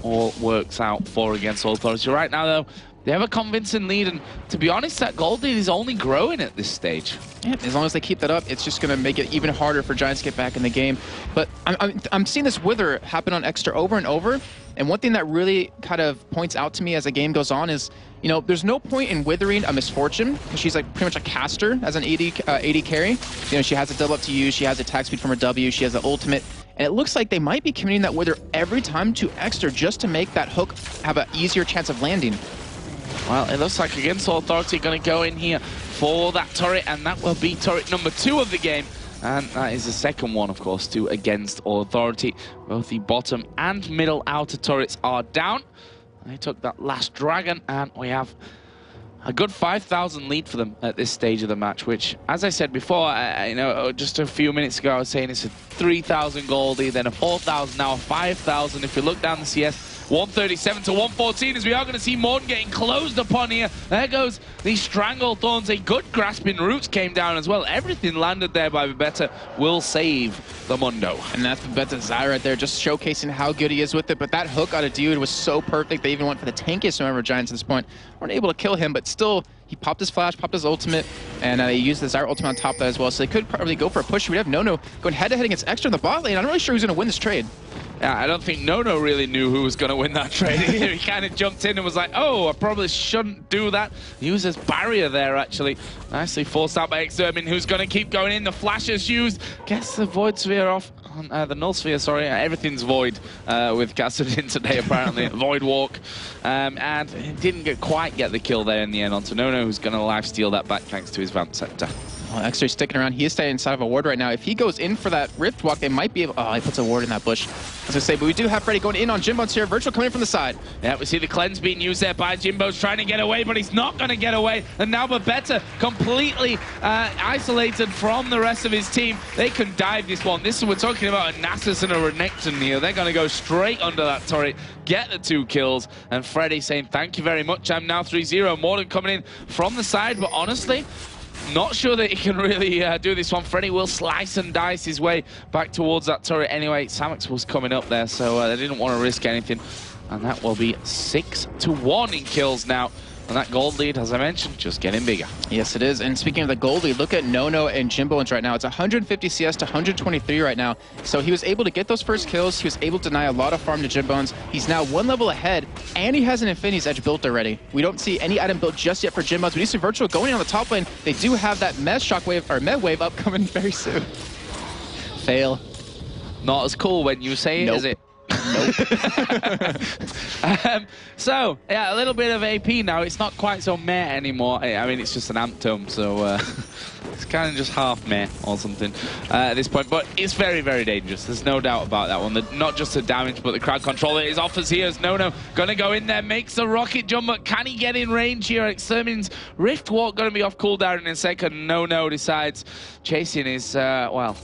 all works out for against All Authority. Right now, though, they have a convincing lead, and to be honest, that gold lead is only growing at this stage. Yeah, as long as they keep that up, it's just going to make it even harder for Giants to get back in the game. But I'm seeing this wither happen on Extra over and over, and one thing that really kind of points out to me as the game goes on is, there's no point in withering a Misfortune, because she's like pretty much a caster as an AD carry. She has a double up to use, she has attack speed from her W, she has the ultimate. And it looks like they might be committing that wither every time to Extra just to make that hook have an easier chance of landing. Well, it looks like against All Authority going to go in here for that turret, and that will be turret number 2 of the game. And that is the second one, of course, to against All Authority. Both the bottom and middle outer turrets are down. They took that last Dragon, and we have a good 5,000 lead for them at this stage of the match, which, as I said before, just a few minutes ago, I was saying it's a 3,000 goldie, then a 4,000, now a 5,000. If you look down the CS, 137 to 114, as we are going to see Morton getting closed upon here. There goes the Strangle Thorns. A good grasping roots came down as well. Everything landed there by Bebeta will save the Mundo. And that's Bebeta Zai right there, just showcasing how good he is with it. But that hook out of Dude was so perfect. They even went for the tankiest member of Giants at this point. Weren't able to kill him, but still, He popped his flash, popped his ultimate, and he used the Zyra ultimate on top of that as well. So they could probably go for a push. We'd have Nono going head-to-head against Extra in the bot lane. I'm not really sure who's going to win this trade. Yeah, I don't think Nono really knew who was going to win that trade. He kind of jumped in and was like, oh, I probably shouldn't do that. Uses barrier there, actually. Nicely forced out by Extermin, who's going to keep going in. The flash is used. Gets the Void Sphere off. The Null Sphere, sorry. Everything's Void with Kassadin today, apparently. Void Walk. And didn't quite get the kill there in the end onto Nono, who's going to lifesteal that back thanks to his Vamp Scepter. Well, Extra's sticking around. He is staying inside of a ward right now. If he goes in for that Rift Walk, they might be able... Oh, he puts a ward in that bush. I was going to say, but we do have Freddy going in on Jimbo's here. Virtual coming in from the side. Yeah, we see the cleanse being used there by Jimbo's trying to get away, but he's not going to get away. And now Babetta completely isolated from the rest of his team. They can dive this one. We're talking about a Nasus and a Renekton here. They're going to go straight under that turret, get the 2 kills. And Freddy saying, thank you very much. I'm now 3-0. Morden coming in from the side, but honestly... not sure that he can really do this one. Freddy will slice and dice his way back towards that turret anyway. Samux was coming up there, so they didn't want to risk anything. And that will be 6-1 in kills now. And that gold lead, as I mentioned, just getting bigger. Yes, it is. And speaking of the gold lead, look at Nono and Jimbo's right now. It's 150 CS to 123 right now. So he was able to get those first kills. He was able to deny a lot of farm to Jimbo's. He's now 1 level ahead, and he has an Infinity's Edge built already. We don't see any item built just yet for Jimbo's. We do see Virtual going on the top lane. They do have that Med Shockwave, or Med Wave upcoming very soon. Fail. Not as cool when you say it, nope. Is it? Nope. So, yeah, a little bit of AP now. It's not quite so meh anymore. I mean, it's just an amp tome, so it's kind of just half meh or something at this point. But it's very, very dangerous. There's no doubt about that one. Not just the damage, but the crowd control that is offers here as Nono going to go in there, makes the rocket jump, but can he get in range here? Extermin's Rift Walk going to be off cooldown in a second. Nono decides chasing his, well...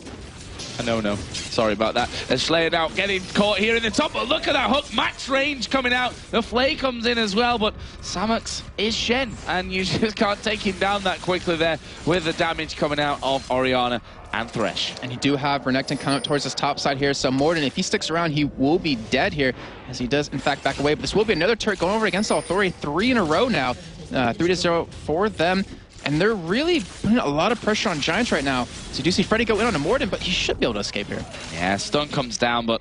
No. Sorry about that. As Slayer now getting caught here in the top, but look at that hook. Max range coming out. The Flay comes in as well, but Samux is Shen, and you just can't take him down that quickly there with the damage coming out of Orianna and Thresh. And you do have Renekton coming up towards this top side here, so Morden, if he sticks around, he will be dead here, as he does, in fact, back away. But this will be another turret going over against Authority, 3 in a row now. 3-0 for them. And they're really putting a lot of pressure on Giants right now. So you do see Freddy go in on a Morden, but he should be able to escape here. Yeah, stun comes down, but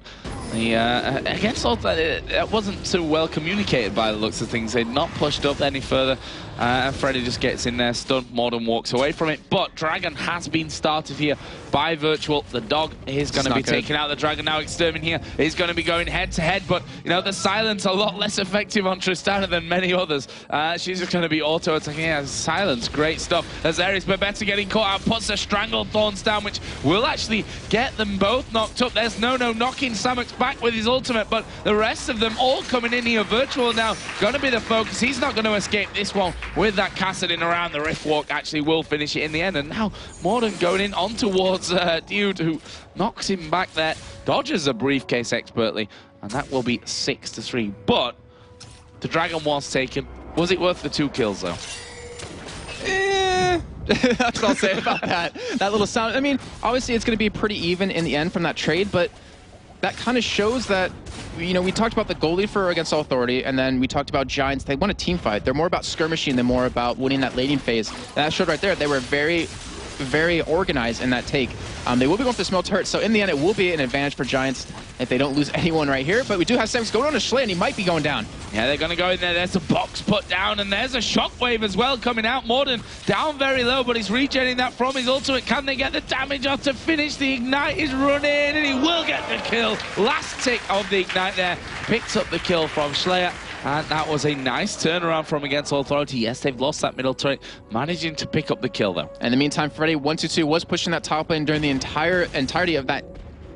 the, I guess also it wasn't too well communicated by the looks of things. They'd not pushed up any further. And Freddy just gets in there, stunned, Morden walks away from it. But Dragon has been started here by Virtual. The dog is going to be taking out the Dragon now. Extermin here is going to be going head-to-head. But, you know, the silence a lot less effective on Tristana than many others. She's just going to be auto-attacking. Yeah, silence, great stuff. As there is Babetta getting caught out, puts the Strangled Thorns down, which will actually get them both knocked up. There's Nono knocking Samux back with his ultimate, but the rest of them all coming in here. Virtual now going to be the focus. He's not going to escape this one with that Kassadin around. The Rift Walk actually will finish it in the end. And now Morden going in on towards Dude, who knocks him back there, dodges a briefcase expertly, and that will be 6-3. But the Dragon was taken. Was it worth the 2 kills, though? That's what I'll say about that. That little sound. I mean, obviously it's going to be pretty even in the end from that trade, but that kind of shows that, you know, we talked about the goalie for against Authority, and then we talked about Giants. They want a team fight. They're more about skirmishing than more about winning that laning phase. And that showed right there. They were very, very organized in that take. They will be going for the small turret, so in the end, it will be an advantage for Giants if they don't lose anyone right here. But we do have Samux going on to Schley, and he might be going down. Yeah, they're going to go in there. There's a box put down, and there's a shockwave as well coming out. Morden down very low, but he's regenerating that from his ultimate. Can they get the damage off to finish? The Ignite is running, and he will get the kill. Last tick of the Ignite there. Picks up the kill from Slayer. And that was a nice turnaround from against Authority. Yes, they've lost that middle turret, managing to pick up the kill, though. In the meantime, Freddy 1-2-2 was pushing that top lane during the entirety of that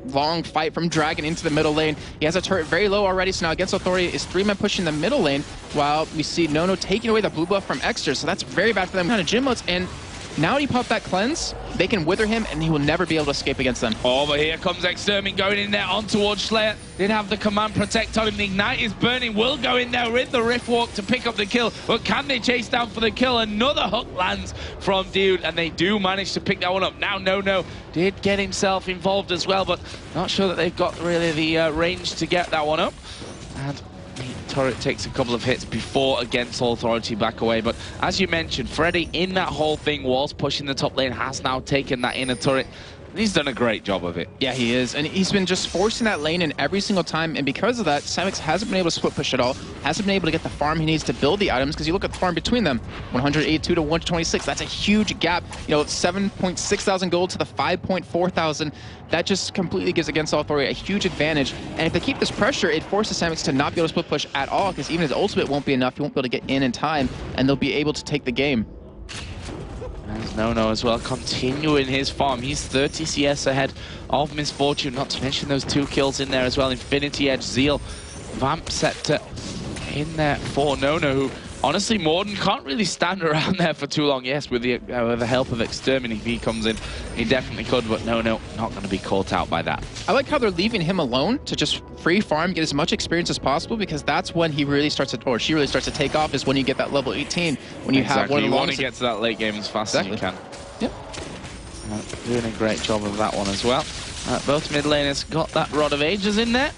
long fight from Dragon into the middle lane. He has a turret very low already, so now against Authority is 3 men pushing the middle lane, while we see Nono taking away the blue buff from Extra, so that's very bad for them. Kind of gym modes, and now when he popped that cleanse, they can wither him, and he will never be able to escape against them. Oh, but here comes Extermin going in there on towards Slayer. Did have the command protect on him. The Ignite is burning. Will go in there with the Rift Walk to pick up the kill. But can they chase down for the kill? Another hook lands from Dude, and they do manage to pick that one up. Now Nono did get himself involved as well, but not sure that they've got really the range to get that one up. And turret takes a couple of hits before Against All Authority back away. But as you mentioned, Freddy in that whole thing was pushing the top lane, has now taken that inner turret. He's done a great job of it. Yeah, he is. And he's been just forcing that lane in every single time. And because of that, Samix hasn't been able to split push at all. Hasn't been able to get the farm he needs to build the items. Because you look at the farm between them, 182 to 126. That's a huge gap. You know, 7.6 thousand gold to the 5.4 thousand. That just completely gives Against All Authority a huge advantage. And if they keep this pressure, it forces Samix to not be able to split push at all. Because even his ultimate won't be enough. He won't be able to get in time. And they'll be able to take the game. There's No as well, continuing his farm. He's 30 CS ahead of Misfortune, not to mention those 2 kills in there as well. Infinity Edge, Zeal, Vamp Scepter in there for No, who honestly, Morden can't really stand around there for too long. Yes, with the help of Extermin, if he comes in, he definitely could, but No, not going to be caught out by that. I like how they're leaving him alone to just free farm, get as much experience as possible, because that's when he really starts to, or she really starts to take off, is when you get that level 18, when you have one of the you want to get to that late game as fast as you can. Yep. Doing a great job of that one as well. Both mid laners got that Rod of Ages in there.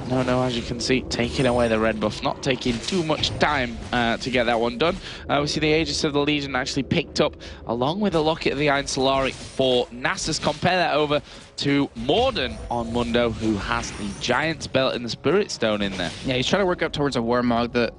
No, as you can see, taking away the red buff, not taking too much time to get that one done. We see the Aegis of the Legion actually picked up, along with the Locket of the Iron Solari for Nasus. Compare that over to Morden on Mundo, who has the Giant's Belt and the Spirit Stone in there. Yeah, he's trying to work up towards a Warmog. The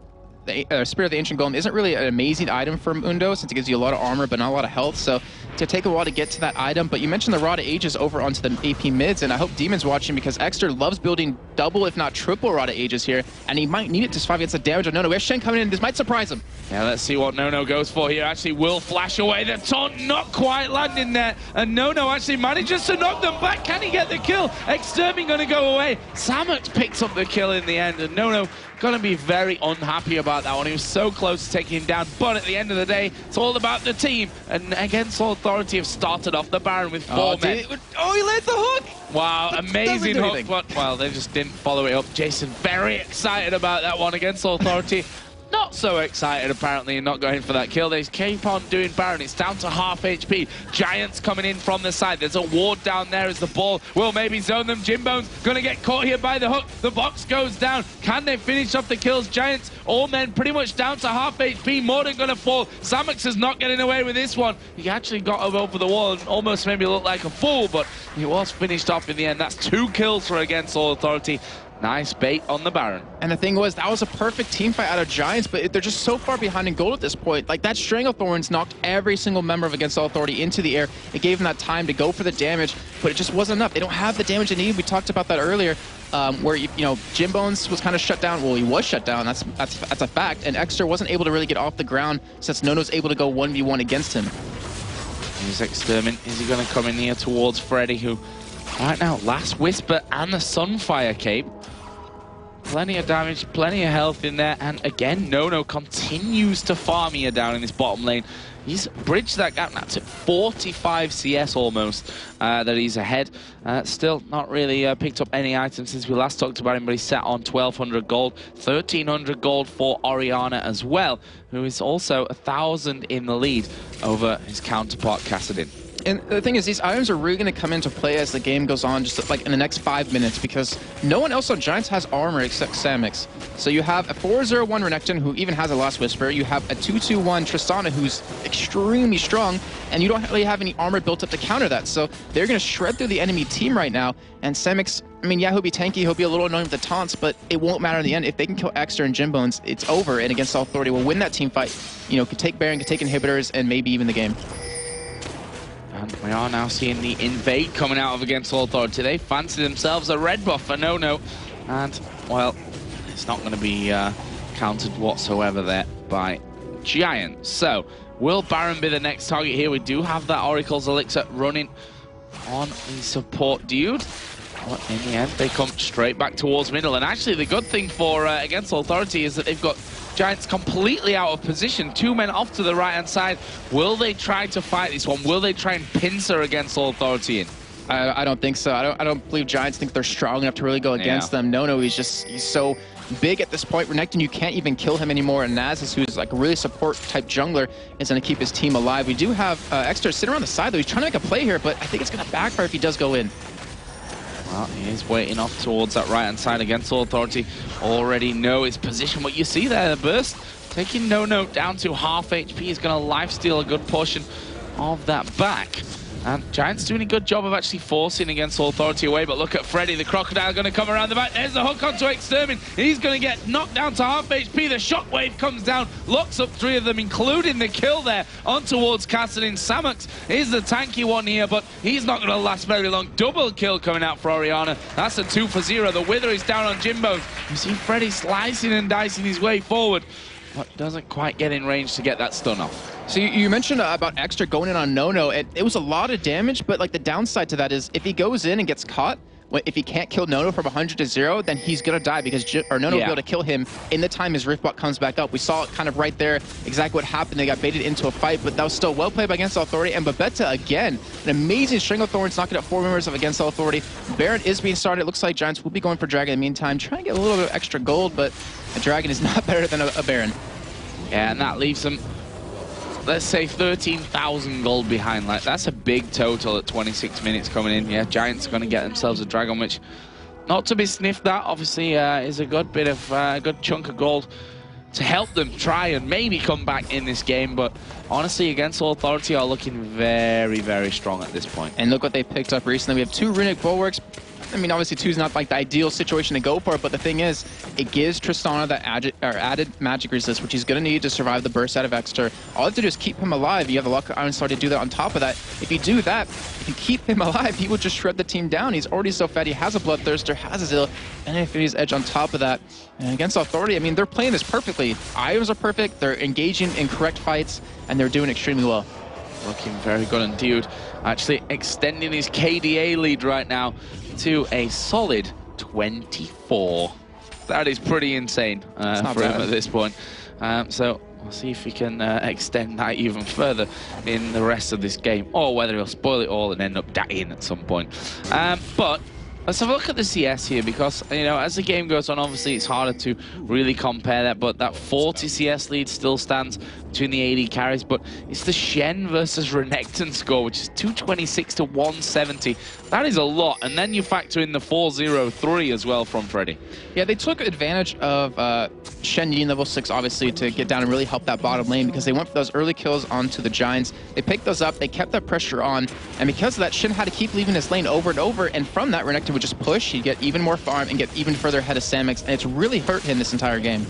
Spirit of the Ancient Golem isn't really an amazing item for Mundo, since it gives you a lot of armor but not a lot of health, so to take a while to get to that item. But you mentioned the Rod of Ages over onto the AP mids, and I hope Demon's watching, because Exeter loves building double, if not triple Rod of Ages here, and he might need it to survive against the damage of No. We have Shen coming in, this might surprise him. Yeah, let's see what No goes for here. Actually will flash away the taunt, not quite landing there, and No actually manages to knock them back. Can he get the kill? Extermin gonna go away. Samux picks up the kill in the end, and No gonna be very unhappy about that one. He was so close to taking him down, but at the end of the day, it's all about the team, and Against All Authority have started off the Baron with 4 men. Oh, he lands the hook! Wow, amazing hook, but, well, they just didn't follow it up. Jason very excited about that one. Against All Authority, not so excited apparently, and not going for that kill. They keep on doing Baron. It's down to half HP. Giants coming in from the side. There's a ward down there as the ball will maybe zone them. Jimbone's going to get caught here by the hook. The box goes down. Can they finish off the kills? Giants, all men pretty much down to half HP. Morden going to fall. Samux is not getting away with this one. He actually got him over the wall and almost made me look like a fool, but he was finished off in the end. That's 2 kills for Against All Authority. Nice bait on the Baron. And the thing was, that was a perfect team fight out of Giants, but they're just so far behind in gold at this point. Like, that Stranglethorns knocked every single member of Against All Authority into the air. It gave them that time to go for the damage, but it just wasn't enough. They don't have the damage they need. We talked about that earlier, where, you know, Jimbones was kind of shut down. Well, he was shut down. That's a fact. And Exeter wasn't able to really get off the ground since Nono's able to go 1v1 against him. Here's Extermin. Is he going to come in here towards Freddy, who right now, Last Whisper and the Sunfire Cape. Plenty of damage, plenty of health in there, and again, No continues to farm here down in this bottom lane. He's bridged that gap now to 45 CS almost that he's ahead. Still not really picked up any items since we last talked about him, but he's set on 1,200 gold, 1,300 gold for Oriana as well, who is also 1,000 in the lead over his counterpart Kassadin. And the thing is, these items are really going to come into play as the game goes on, just like in the next 5 minutes, because no one else on Giants has armor except Samix. So you have a 4-0-1 Renekton, who even has a Last Whisper. You have a 2-2-1 Tristana, who's extremely strong, and you don't really have any armor built up to counter that. So they're going to shred through the enemy team right now, and Samix, I mean, yeah, he'll be tanky, he'll be a little annoying with the taunts, but it won't matter in the end. If they can kill Exeter and Jimbones, it's over, and Against All Authority will win that team fight. You know, could take Baron, could take inhibitors, and maybe even the game. And we are now seeing the invade coming out of Against All Authority. They fancy themselves a red buff for No. And, well, it's not going to be countered whatsoever there by Giant. So, will Baron be the next target here? We do have that Oracle's Elixir running on the support dude. But in the end, they come straight back towards middle. And actually, the good thing for Against All Authority is that they've got Giants completely out of position. 2 men off to the right-hand side. Will they try to fight this one? Will they try and pincer Against All Authority in? I don't think so. I don't believe Giants think they're strong enough to really go against them. No, he's so big at this point. Renekton, you can't even kill him anymore. And Nasus, who's like a really support-type jungler, is going to keep his team alive. We do have Exeter sitting around the side, though. He's trying to make a play here, but I think it's going to backfire if he does go in. Well, he is waiting off towards that right-hand side against Authority. Already know his position. What you see there, the burst, taking No down to half HP. He's going to lifesteal a good portion of that back. And Giants doing a good job of actually forcing against Authority away, but look at Freddy, the Crocodile going to come around the back. There's the hook onto Extermin. He's going to get knocked down to half HP. The shockwave comes down, locks up 3 of them, including the kill there on towards Kassadin. Samox is the tanky one here, but he's not going to last very long. Double kill coming out for Oriana. That's a 2 for 0. The Wither is down on Jimbo. You see Freddy slicing and dicing his way forward, but doesn't quite get in range to get that stun off. So you mentioned about Extra going in on No. It was a lot of damage, but like the downside to that is if he goes in and gets caught, if he can't kill No from 100 to 0, then he's going to die because No will be able to kill him in the time his Riftbot comes back up. We saw it kind of right there, exactly what happened. They got baited into a fight, but that was still well played by Against Authority. And Babetta, again, an amazing string of Thorns, knocking out 4 members of Against Authority. Baron is being started. It looks like Giants will be going for Dragon in the meantime, trying to get a little bit of extra gold, but a Dragon is not better than a Baron. Yeah, and that leaves them, let's say, 13,000 gold behind. Like, that's a big total at 26 minutes coming in. Yeah, Giants are going to get themselves a Dragon, which, not to be sniffed at, obviously, is a good bit of, a good chunk of gold to help them try and maybe come back in this game. But honestly, Against Authority are looking very, very strong at this point. And look what they picked up recently. We have 2 Runic Bulwarks. I mean, obviously 2 is not like the ideal situation to go for, but the thing is, it gives Tristana that added magic resist, which he's going to need to survive the burst out of Exeter. All you have to do is keep him alive. You have the Luck of Iron Star to do that on top of that. If you do that, if you keep him alive, he will just shred the team down. He's already so fed. He has a Bloodthirster, has a Zill, and Infinity's Edge on top of that. And Against Authority, I mean, they're playing this perfectly. Items are perfect, they're engaging in correct fights, and they're doing extremely well. Looking very good, and Dude actually extending his KDA lead right now to a solid 24. That is pretty insane for him at this point. So we'll see if he can extend that even further in the rest of this game, or whether he'll spoil it all and end up dying at some point. But let's have a look at the CS here, because, you know, as the game goes on, obviously it's harder to really compare that, but that 40 CS lead still stands between the AD carries. But it's the Shen versus Renekton score, which is 226 to 170. That is a lot, and then you factor in the 4-0-3 as well from Freddy. Yeah, they took advantage of Shen needing level 6, obviously, to get down and really help that bottom lane, because they went for those early kills onto the Giants. They picked those up, they kept that pressure on, and because of that, Shen had to keep leaving his lane over and over, and from that, Renekton would just push, he'd get even more farm and get even further ahead of Samox, and it's really hurt him this entire game.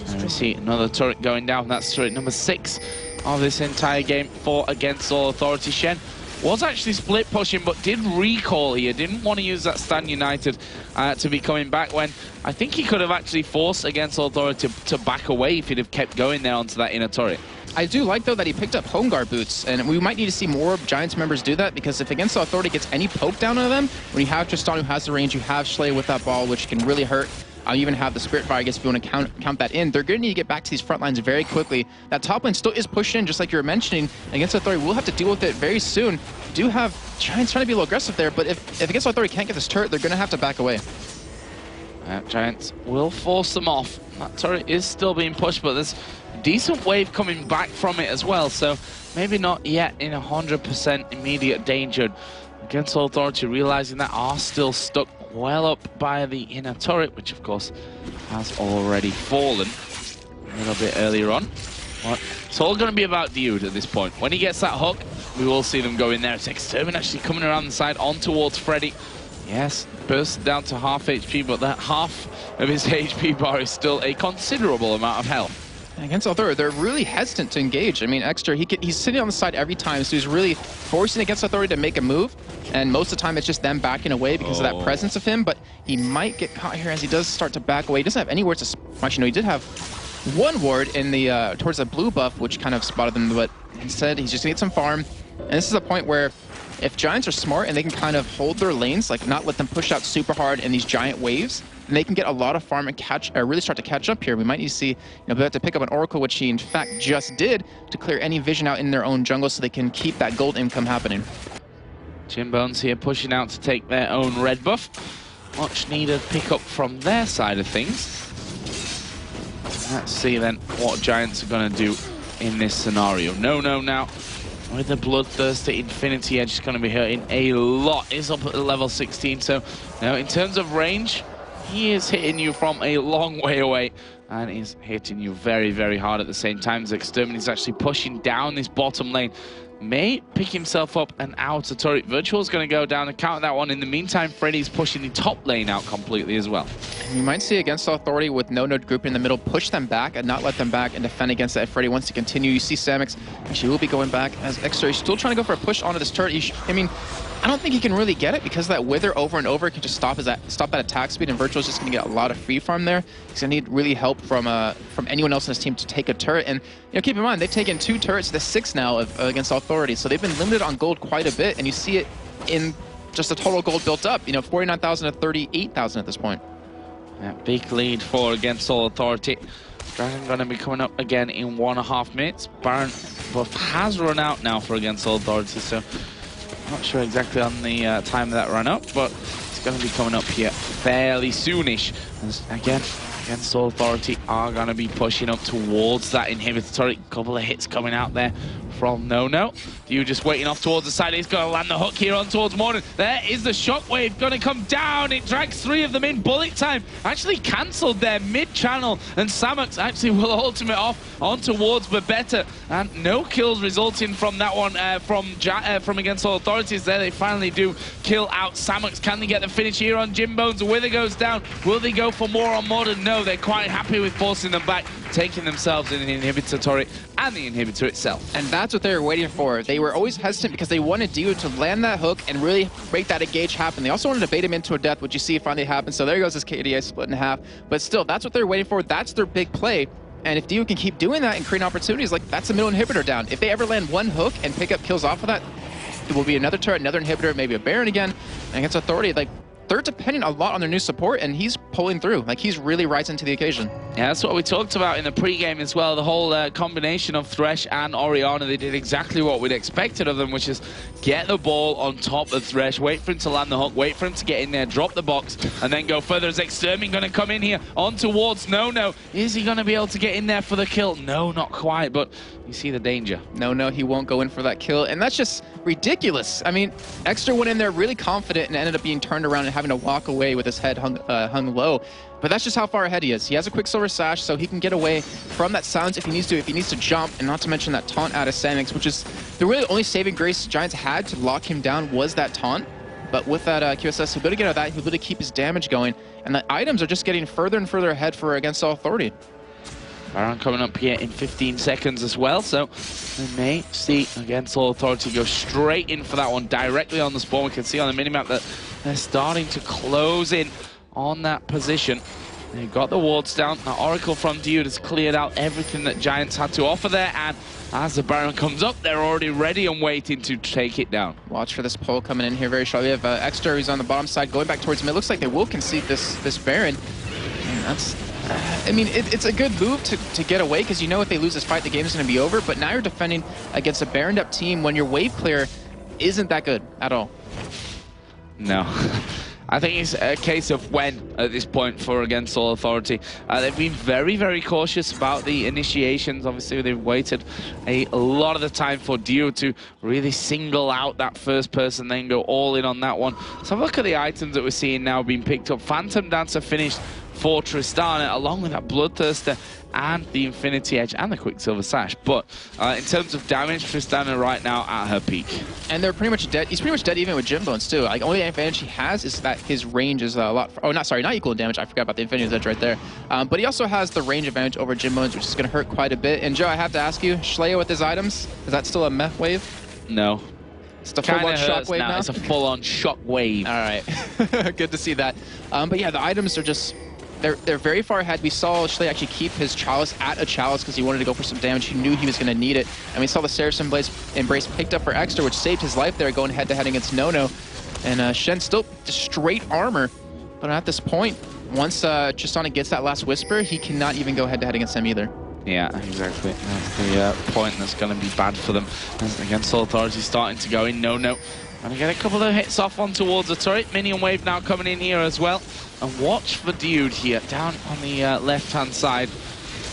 And we see another turret going down. That's turret number 6 of this entire game for Against All Authority. Shen was actually split pushing, but did recall here. Didn't want to use that Stand United to be coming back, when I think he could have actually forced Against All Authority to back away if he'd have kept going there onto that inner turret. I do like, though, that he picked up Home Guard boots, and we might need to see more Giants members do that, because if Against Authority gets any poke down on them, when you have Tristan who has the range, you have Schley with that ball, which can really hurt. You even have the Spirit Fire, I guess, if you want to count that in. They're going to need to get back to these front lines very quickly. That top lane still is pushing in, just like you were mentioning. Against Authority, we'll have to deal with it very soon. Do have Giants trying to be a little aggressive there, but if Against Authority can't get this turret, they're going to have to back away. Giants will force them off. That turret is still being pushed, but there's a decent wave coming back from it as well, so maybe not yet in 100% immediate danger. Against Authority, realizing that, are still stuck well up by the inner turret, which of course has already fallen a little bit earlier on. But it's all going to be about Dude at this point. When he gets that hook, we will see them go in there. It's Extermin actually coming around the side on towards Freddy. Yes, burst down to half HP, but that half of his HP bar is still a considerable amount of health. Against Authority, they're really hesitant to engage. I mean, Extra, he's sitting on the side every time, so he's really forcing Against Authority to make a move. And most of the time, it's just them backing away because of that presence of him. But he might get caught here as he does start to back away. He doesn't have any wards to smash. You know, he did have one ward in the towards the blue buff, which kind of spotted them. But instead, he's just going to get some farm. And this is a point where, if Giants are smart and they can kind of hold their lanes, like not let them push out super hard in these giant waves, then they can get a lot of farm and really start to catch up here. We might need to see, they have to pick up an Oracle, which he in fact just did, to clear any vision out in their own jungle so they can keep that gold income happening. Jimbones here pushing out to take their own red buff. Much needed pick up from their side of things. Let's see then what Giants are going to do in this scenario. No now with the bloodthirsty Infinity Edge is going to be hurting a lot. He's up at level 16, so now in terms of range, he is hitting you from a long way away, and is hitting you very, very hard at the same time. As Extermin is actually pushing down this bottom lane. May pick himself up an outer turret. Virtual's going to go down and counter that one. In the meantime, Freddy's pushing the top lane out completely as well. You might see against Authority with no group in the middle, push them back and not let them back and defend against that. If Freddy wants to continue, you see Samix, and she will be going back as Exter is still trying to go for a push onto this turret. I mean, I don't think he can really get it because that Wither over and over can just stop that attack speed, and Virtual's just going to get a lot of free farm there. He's going to need really help from anyone else in his team to take a turret. And keep in mind, they've taken 2 turrets to 6 now against Authority, so they've been limited on gold quite a bit, and you see it in just the total gold built up. 49,000 to 38,000 at this point. Yeah, big lead for against All Authority. Dragon going to be coming up again in 1.5 minutes. Baron buff has run out now for against All Authority, so not sure exactly on the time that ran up, but it's going to be coming up here fairly soonish. As again, against All Authority are going to be pushing up towards that inhibitor turret. Couple of hits coming out there from No. You just waiting off towards the side. He's going to land the hook here on towards Morning. There is the shockwave going to come down. It drags 3 of them in. Bullet Time actually cancelled their mid-channel, and Samux actually will ultimate off on towards Babetta, and no kills resulting from that one from against All Authorities there. They finally do kill out Samux. Can they get the finish here on Jimbones? Wither goes down. Will they go for more on Modern? No, they're quite happy with forcing them back, taking themselves in the inhibitor turret and the inhibitor itself. And that's what they were waiting for. They were always hesitant because they wanted Dio to land that hook and really make that engage happen. They also wanted to bait him into a death, which you see finally happen. So there goes this KDA split in half. But still, that's what they're waiting for. That's their big play. And if Dio can keep doing that and create opportunities, like that's a middle inhibitor down. If they ever land one hook and pick up kills off of that, it will be another turret, another inhibitor, maybe a Baron again. And against Authority, like, they're depending a lot on their new support, and he's pulling through. Like, he's really rising to the occasion. Yeah, that's what we talked about in the pregame as well. The whole combination of Thresh and Orianna, they did exactly what we'd expected of them, which is get the ball on top of Thresh, wait for him to land the hook, wait for him to get in there, drop the box, and then go further. Is Extermin going to come in here on towards No? Is he going to be able to get in there for the kill? No, not quite, but you see the danger. No, he won't go in for that kill, and that's just ridiculous. I mean, Exter went in there really confident and ended up being turned around and having to walk away with his head hung low. But that's just how far ahead he is. He has a Quicksilver Sash, so he can get away from that silence if he needs to jump, and not to mention that taunt out of Samix, which is the really only saving grace Giants had to lock him down was that taunt. But with that QSS, he'll be able to get out of that, he'll be able to keep his damage going, and the items are just getting further and further ahead for against All Authority. Baron coming up here in 15 seconds as well, so we may see against All Authority go straight in for that one directly on the spawn. We can see on the minimap that they're starting to close in on that position. They've got the wards down. The Oracle from Dude has cleared out everything that Giants had to offer there, and as the Baron comes up, they're already ready and waiting to take it down. Watch for this pull coming in here very shortly. We have Exter, who's on the bottom side, going back towards him. It looks like they will concede this Baron. And that's... I mean, it's a good move to get away, because you know if they lose this fight, the game's going to be over. But now you're defending against a Baroned up team when your wave clear isn't that good at all. No. I think it's a case of when at this point for against All Authority. They've been very, very cautious about the initiations. Obviously, they've waited a lot of the time for Dio to really single out that first person, then go all in on that one. So have a look at the items that we're seeing now being picked up. Phantom Dancer finished for Tristana, along with that Bloodthirster and the Infinity Edge and the Quicksilver Sash. But in terms of damage, Tristana right now at her peak. And they're pretty much dead. He's pretty much dead even with Jimbones too. Like, only advantage he has is that his range is a lot... not equal in damage. I forgot about the Infinity Edge right there. But he also has the range advantage over Jimbones, which is going to hurt quite a bit. And Joe, I have to ask you, Schleia with his items, is that still a meth wave? No. It's the full-on shockwave now? It's a full-on shockwave. All right. Good to see that. But yeah, the items are just... They're very far ahead. We saw Schley actually keep his Chalice at a Chalice because he wanted to go for some damage. He knew he was going to need it. And we saw the Saracen Embrace picked up for Exter, which saved his life there going head-to-head against No. And Shen still just straight armor. But at this point, once Tristana gets that last Whisper, he cannot even go head-to-head against him either. Yeah, exactly. That's the point that's going to be bad for them. Against All Authority starting to go in. No. Gonna get a couple of hits off on towards the turret. Minion wave now coming in here as well. And watch for Dude here, down on the left-hand side.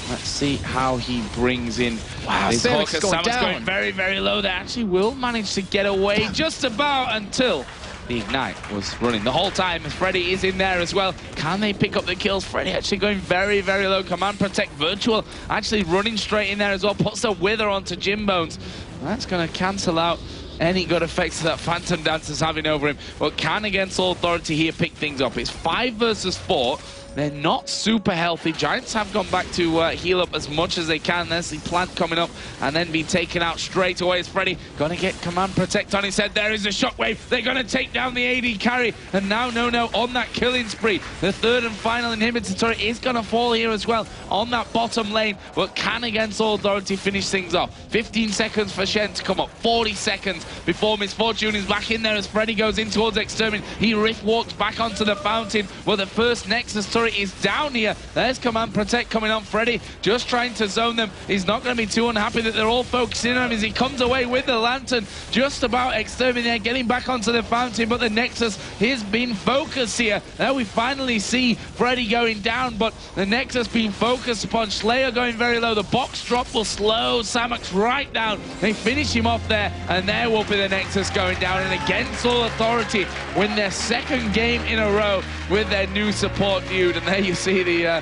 Let's see how he brings in this Samek's Hawker. going Samek's down. going very, very low. They actually will manage to get away just about until the Ignite was running the whole time. Freddy is in there as well. Can they pick up the kills? Freddy actually going very, very low. Command Protect Virtual actually running straight in there as well. Puts the Wither onto Jimbones. That's going to cancel out any good effects that Phantom Dancer's having over him. But can against All Authority here pick things up? It's 5 versus 4. They're not super healthy. Giants have gone back to heal up as much as they can. There's the plant coming up and then being taken out straight away. As Freddy going to get Command Protect on his head. There is a Shockwave. They're going to take down the AD carry. And now No on that killing spree. The third and final inhibitor turret is going to fall here as well on that bottom lane. But can against All Authority finish things off? 15 seconds for Shen to come up. 40 seconds before Misfortune is back in there as Freddy goes in towards Extermin. He rift walks back onto the fountain. Well, the first Nexus turret is down here. There's Command Protect coming on. Freddy just trying to zone them. He's not going to be too unhappy that they're all focusing on him as he comes away with the lantern. Just about Exterminator getting back onto the fountain, but the Nexus has been focused here. Now we finally see Freddy going down, but the Nexus being focused upon. Slayer going very low. The box drop will slow Samek's right down. They finish him off there, and there will be the Nexus going down. And against All Authority, win their second game in a row with their new support dude. And there you see the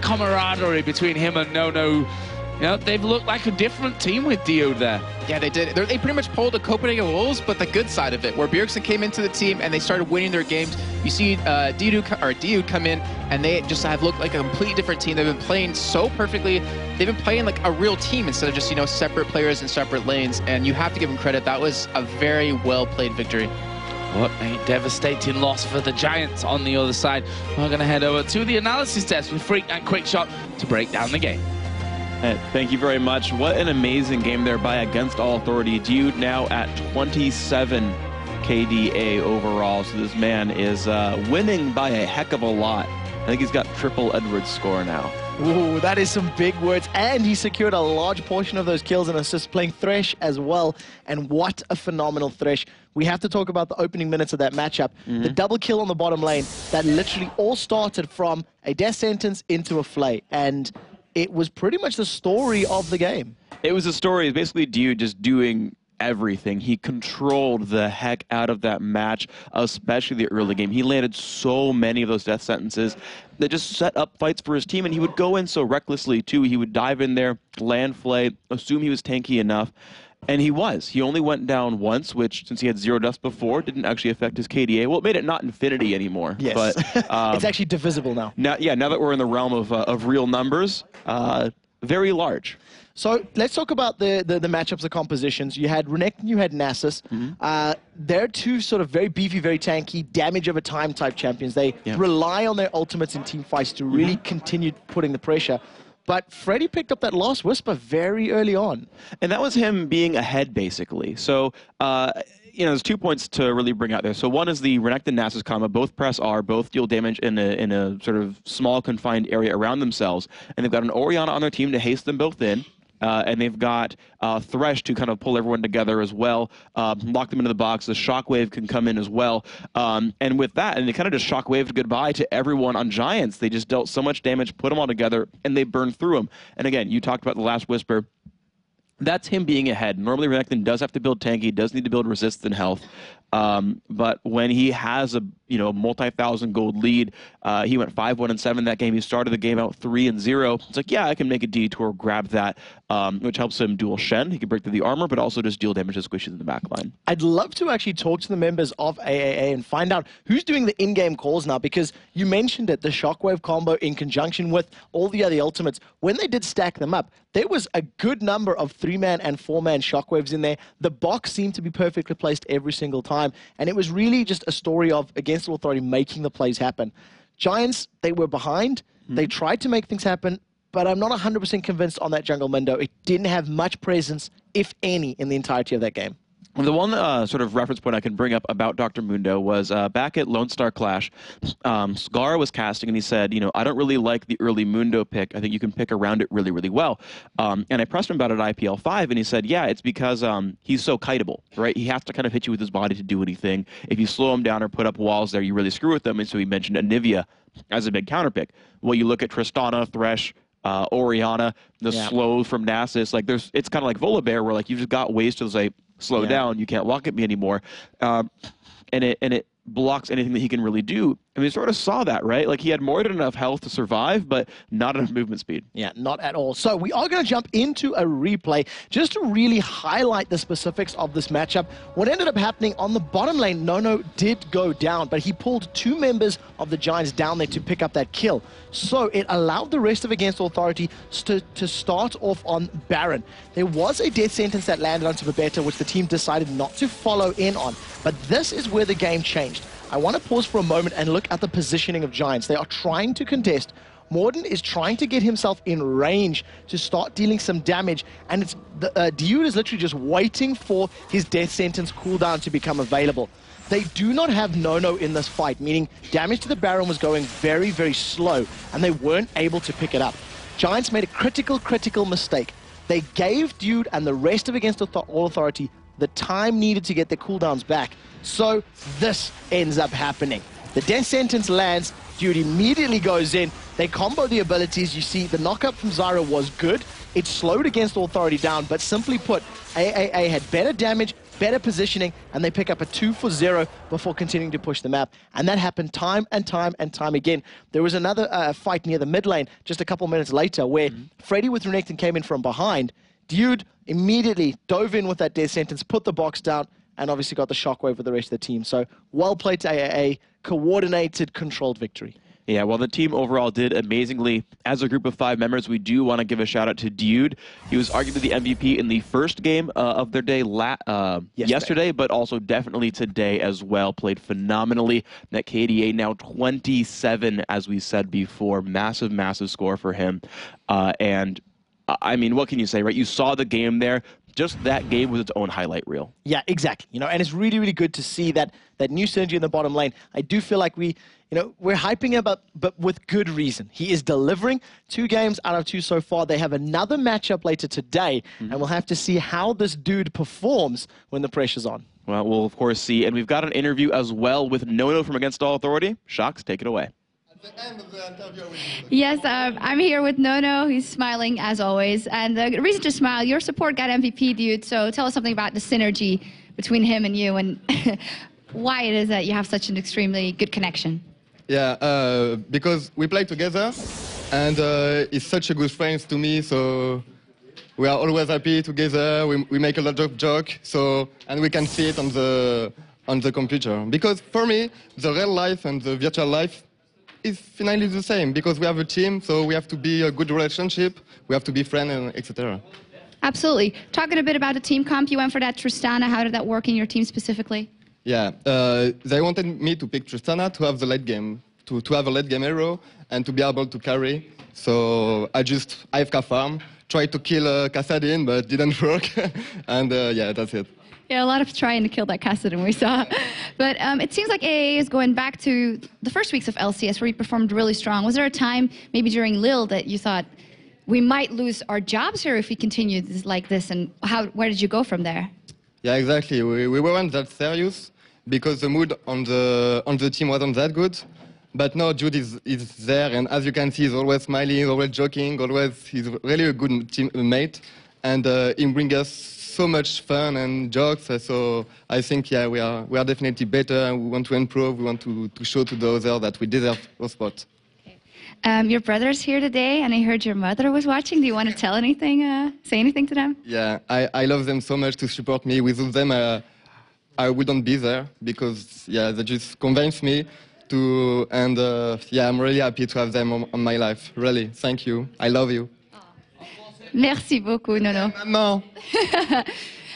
camaraderie between him and No. You know, they've looked like a different team with Diode there. Yeah, they did. They pretty much pulled the Copenhagen Wolves, but the good side of it, where Bjergsen came into the team and they started winning their games. You see Diode come in, and they just have looked like a completely different team. They've been playing so perfectly. They've been playing like a real team instead of just, you know, separate players in separate lanes. And you have to give them credit. That was a very well-played victory. What a devastating loss for the Giants on the other side. We're going to head over to the analysis test with Freak and Quickshot to break down the game. Thank you very much. What an amazing game there by Against All Authority. Dude now at 27 KDA overall. So this man is winning by a heck of a lot. I think he's got triple Edwards score now. Ooh, that is some big words. And he secured a large portion of those kills and assists playing Thresh as well. And what a phenomenal Thresh. We have to talk about the opening minutes of that matchup. The double kill on the bottom lane that literally all started from a death sentence into a flay. And it was pretty much the story of the game. It was a story. It's basically Dude just doing everything. He controlled the heck out of that match, especially the early game. He landed so many of those death sentences that just set up fights for his team, and he would go in so recklessly too. He would dive in there, land flay, assume he was tanky enough, and he was. He only went down once, which, since he had 0 deaths before, didn't actually affect his KDA. Well, it made it not infinity anymore. Yes. But it's actually divisible now. Now that we're in the realm of real numbers, very large. So let's talk about the matchups, the compositions. You had Renekton, you had Nasus. They're two sort of very beefy, very tanky, damage over time type champions. They rely on their ultimates in team fights to really continue putting the pressure. But Freddy picked up that last Whisper very early on. And that was him being ahead, basically. So, you know, there's 2 points to really bring out there. So one is the Renekton Nasus combo. Both press R, both deal damage in a sort of small, confined area around themselves. And they've got an Orianna on their team to haste them both in. And they've got Thresh to kind of pull everyone together as well, lock them into the box. The Shockwave can come in as well. And with that, and they kind of just Shockwaved goodbye to everyone on Giants. They just dealt so much damage, put them all together, and they burned through them. And again, you talked about the last Whisper. That's him being ahead. Normally, Renekton does have to build tanky, does need to build resist and health. But when he has a multi-thousand gold lead, he went 5-1-7 that game. He started the game out 3-0. It's like, yeah, I can make a detour, grab that, which helps him duel Shen. He can break through the armor, but also just deal damage to squishes in the back line. I'd love to actually talk to the members of AAA and find out who's doing the in-game calls now, because you mentioned it, the Shockwave combo in conjunction with all the other ultimates. When they did stack them up, there was a good number of 3-man and 4-man Shockwaves in there. The box seemed to be perfectly placed every single time, and it was really just a story of Against All Authority making the plays happen. Giants, they were behind. They tried to make things happen, but I'm not 100% convinced on that jungle window. It didn't have much presence, if any, in the entirety of that game. The one sort of reference point I can bring up about Dr. Mundo was back at Lone Star Clash, Scar was casting, and he said, I don't really like the early Mundo pick. I think you can pick around it really, really well. And I pressed him about it at IPL 5, and he said, yeah, it's because he's so kiteable, right? He has to kind of hit you with his body to do anything. If you slow him down or put up walls there, you really screw with them. And so he mentioned Anivia as a big counter pick. Well, you look at Tristana, Thresh, Oriana, the slow from Nasus. Like it's kind of like Volibear, where like you've just got ways to say slow down. You can't walk at me anymore, and it blocks anything that he can really do. And we sort of saw that, right? Like he had more than enough health to survive, but not enough movement speed. Yeah, not at all. So we are going to jump into a replay just to really highlight the specifics of this matchup. What ended up happening on the bottom lane, Nono did go down, but he pulled 2 members of the Giants down there to pick up that kill. So it allowed the rest of Against Authority to start off on Baron. There was a death sentence that landed onto Babetta, which the team decided not to follow in on. But this is where the game changed. I want to pause for a moment and look at the positioning of Giants. They are trying to contest. Morden is trying to get himself in range to start dealing some damage, and it's Dude is literally just waiting for his death sentence cooldown to become available. They do not have Nono in this fight, meaning damage to the Baron was going very, very slow, and they weren't able to pick it up. Giants made a critical mistake. They gave Dude and the rest of Against All Authority the time needed to get their cooldowns back. So this ends up happening. The death sentence lands, Dude immediately goes in, they combo the abilities. You see the knockup from Zyra was good. It slowed Against Authority down, but simply put, AAA had better damage, better positioning, and they pick up a 2 for 0 before continuing to push the map. And that happened time and time again. There was another fight near the mid lane just a couple minutes later where Freddy with Renekton came in from behind. Dude immediately dove in with that death sentence, put the box down, and obviously got the shockwave with the rest of the team. So well played to AAA, coordinated, controlled victory. Yeah, well, the team overall did amazingly. As a group of 5 members, we do want to give a shout out to Dude. He was arguably the MVP in the first game of their day yesterday, but also definitely today as well. Played phenomenally. That KDA now 27, as we said before. Massive, massive score for him. And I mean, what can you say, right? You saw the game there. Just that game was its own highlight reel. Yeah, exactly. You know, and it's really, really good to see that new synergy in the bottom lane. I do feel like we're hyping him up, but with good reason. He is delivering 2 games out of 2 so far. They have another matchup later today, and we'll have to see how this dude performs when the pressure's on. Well, we'll of course see. And we've got an interview as well with Nono from Against All Authority. Shocks, take it away. Yes, I'm here with Nono. He's smiling as always. And the reason to smile, your support got MVP, Dude. So tell us something about the synergy between him and you and why it is that you have such an extremely good connection. Yeah, because we play together and he's such a good friend to me. So we are always happy together. We make a lot of jokes. And we can see it on the computer. Because for me, the real life and the virtual life is finally the same, because we have a team, so we have to be a good relationship, we have to be friends, and etc. Absolutely. Talking a bit about the team comp, you went for that Tristana. How did that work in your team specifically? Yeah, they wanted me to pick Tristana to have the late game, to have a late game hero, and to be able to carry. So I just AFK farm, tried to kill Kassadin, but didn't work, and yeah, that's it. Yeah, a lot of trying to kill that Kassadin we saw. But it seems like AAA is going back to the first weeks of LCS where you performed really strong. Was there a time, maybe during Lille, that you thought, we might lose our jobs here if we continue like this? And where did you go from there? Yeah, exactly. We weren't that serious because the mood on the team wasn't that good. But now Jude is there, and as you can see, he's always smiling, always joking, he's really a good teammate. And he brings us so much fun and jokes, so I think, yeah, we are definitely better, and we want to improve, we want to show to the others that we deserve our spot. Okay. Your brother's here today, and I heard your mother was watching. Do you want to tell anything, say anything to them? Yeah, I love them so much to support me. Without them, I wouldn't be there, because, yeah, they just convinced me to, and yeah, I'm really happy to have them on my life. Really, thank you. I love you. Merci beaucoup, Nono. Maman.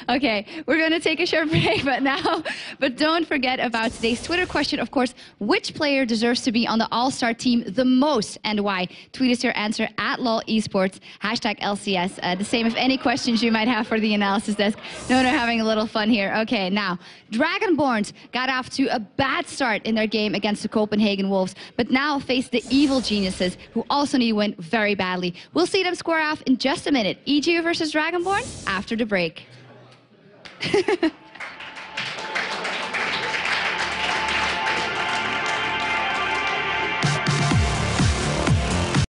Okay, we're going to take a short break, but don't forget about today's Twitter question, of course. Which player deserves to be on the All-Star team the most and why? Tweet us your answer at LOL eSports, #LCS. The same if any questions you might have for the analysis desk. Nono having a little fun here. Okay, now, Dragonborns got off to a bad start in their game against the Copenhagen Wolves, but now face the Evil Geniuses, who also need to win very badly. We'll see them square off in just a minute. EG versus Dragonborn after the break.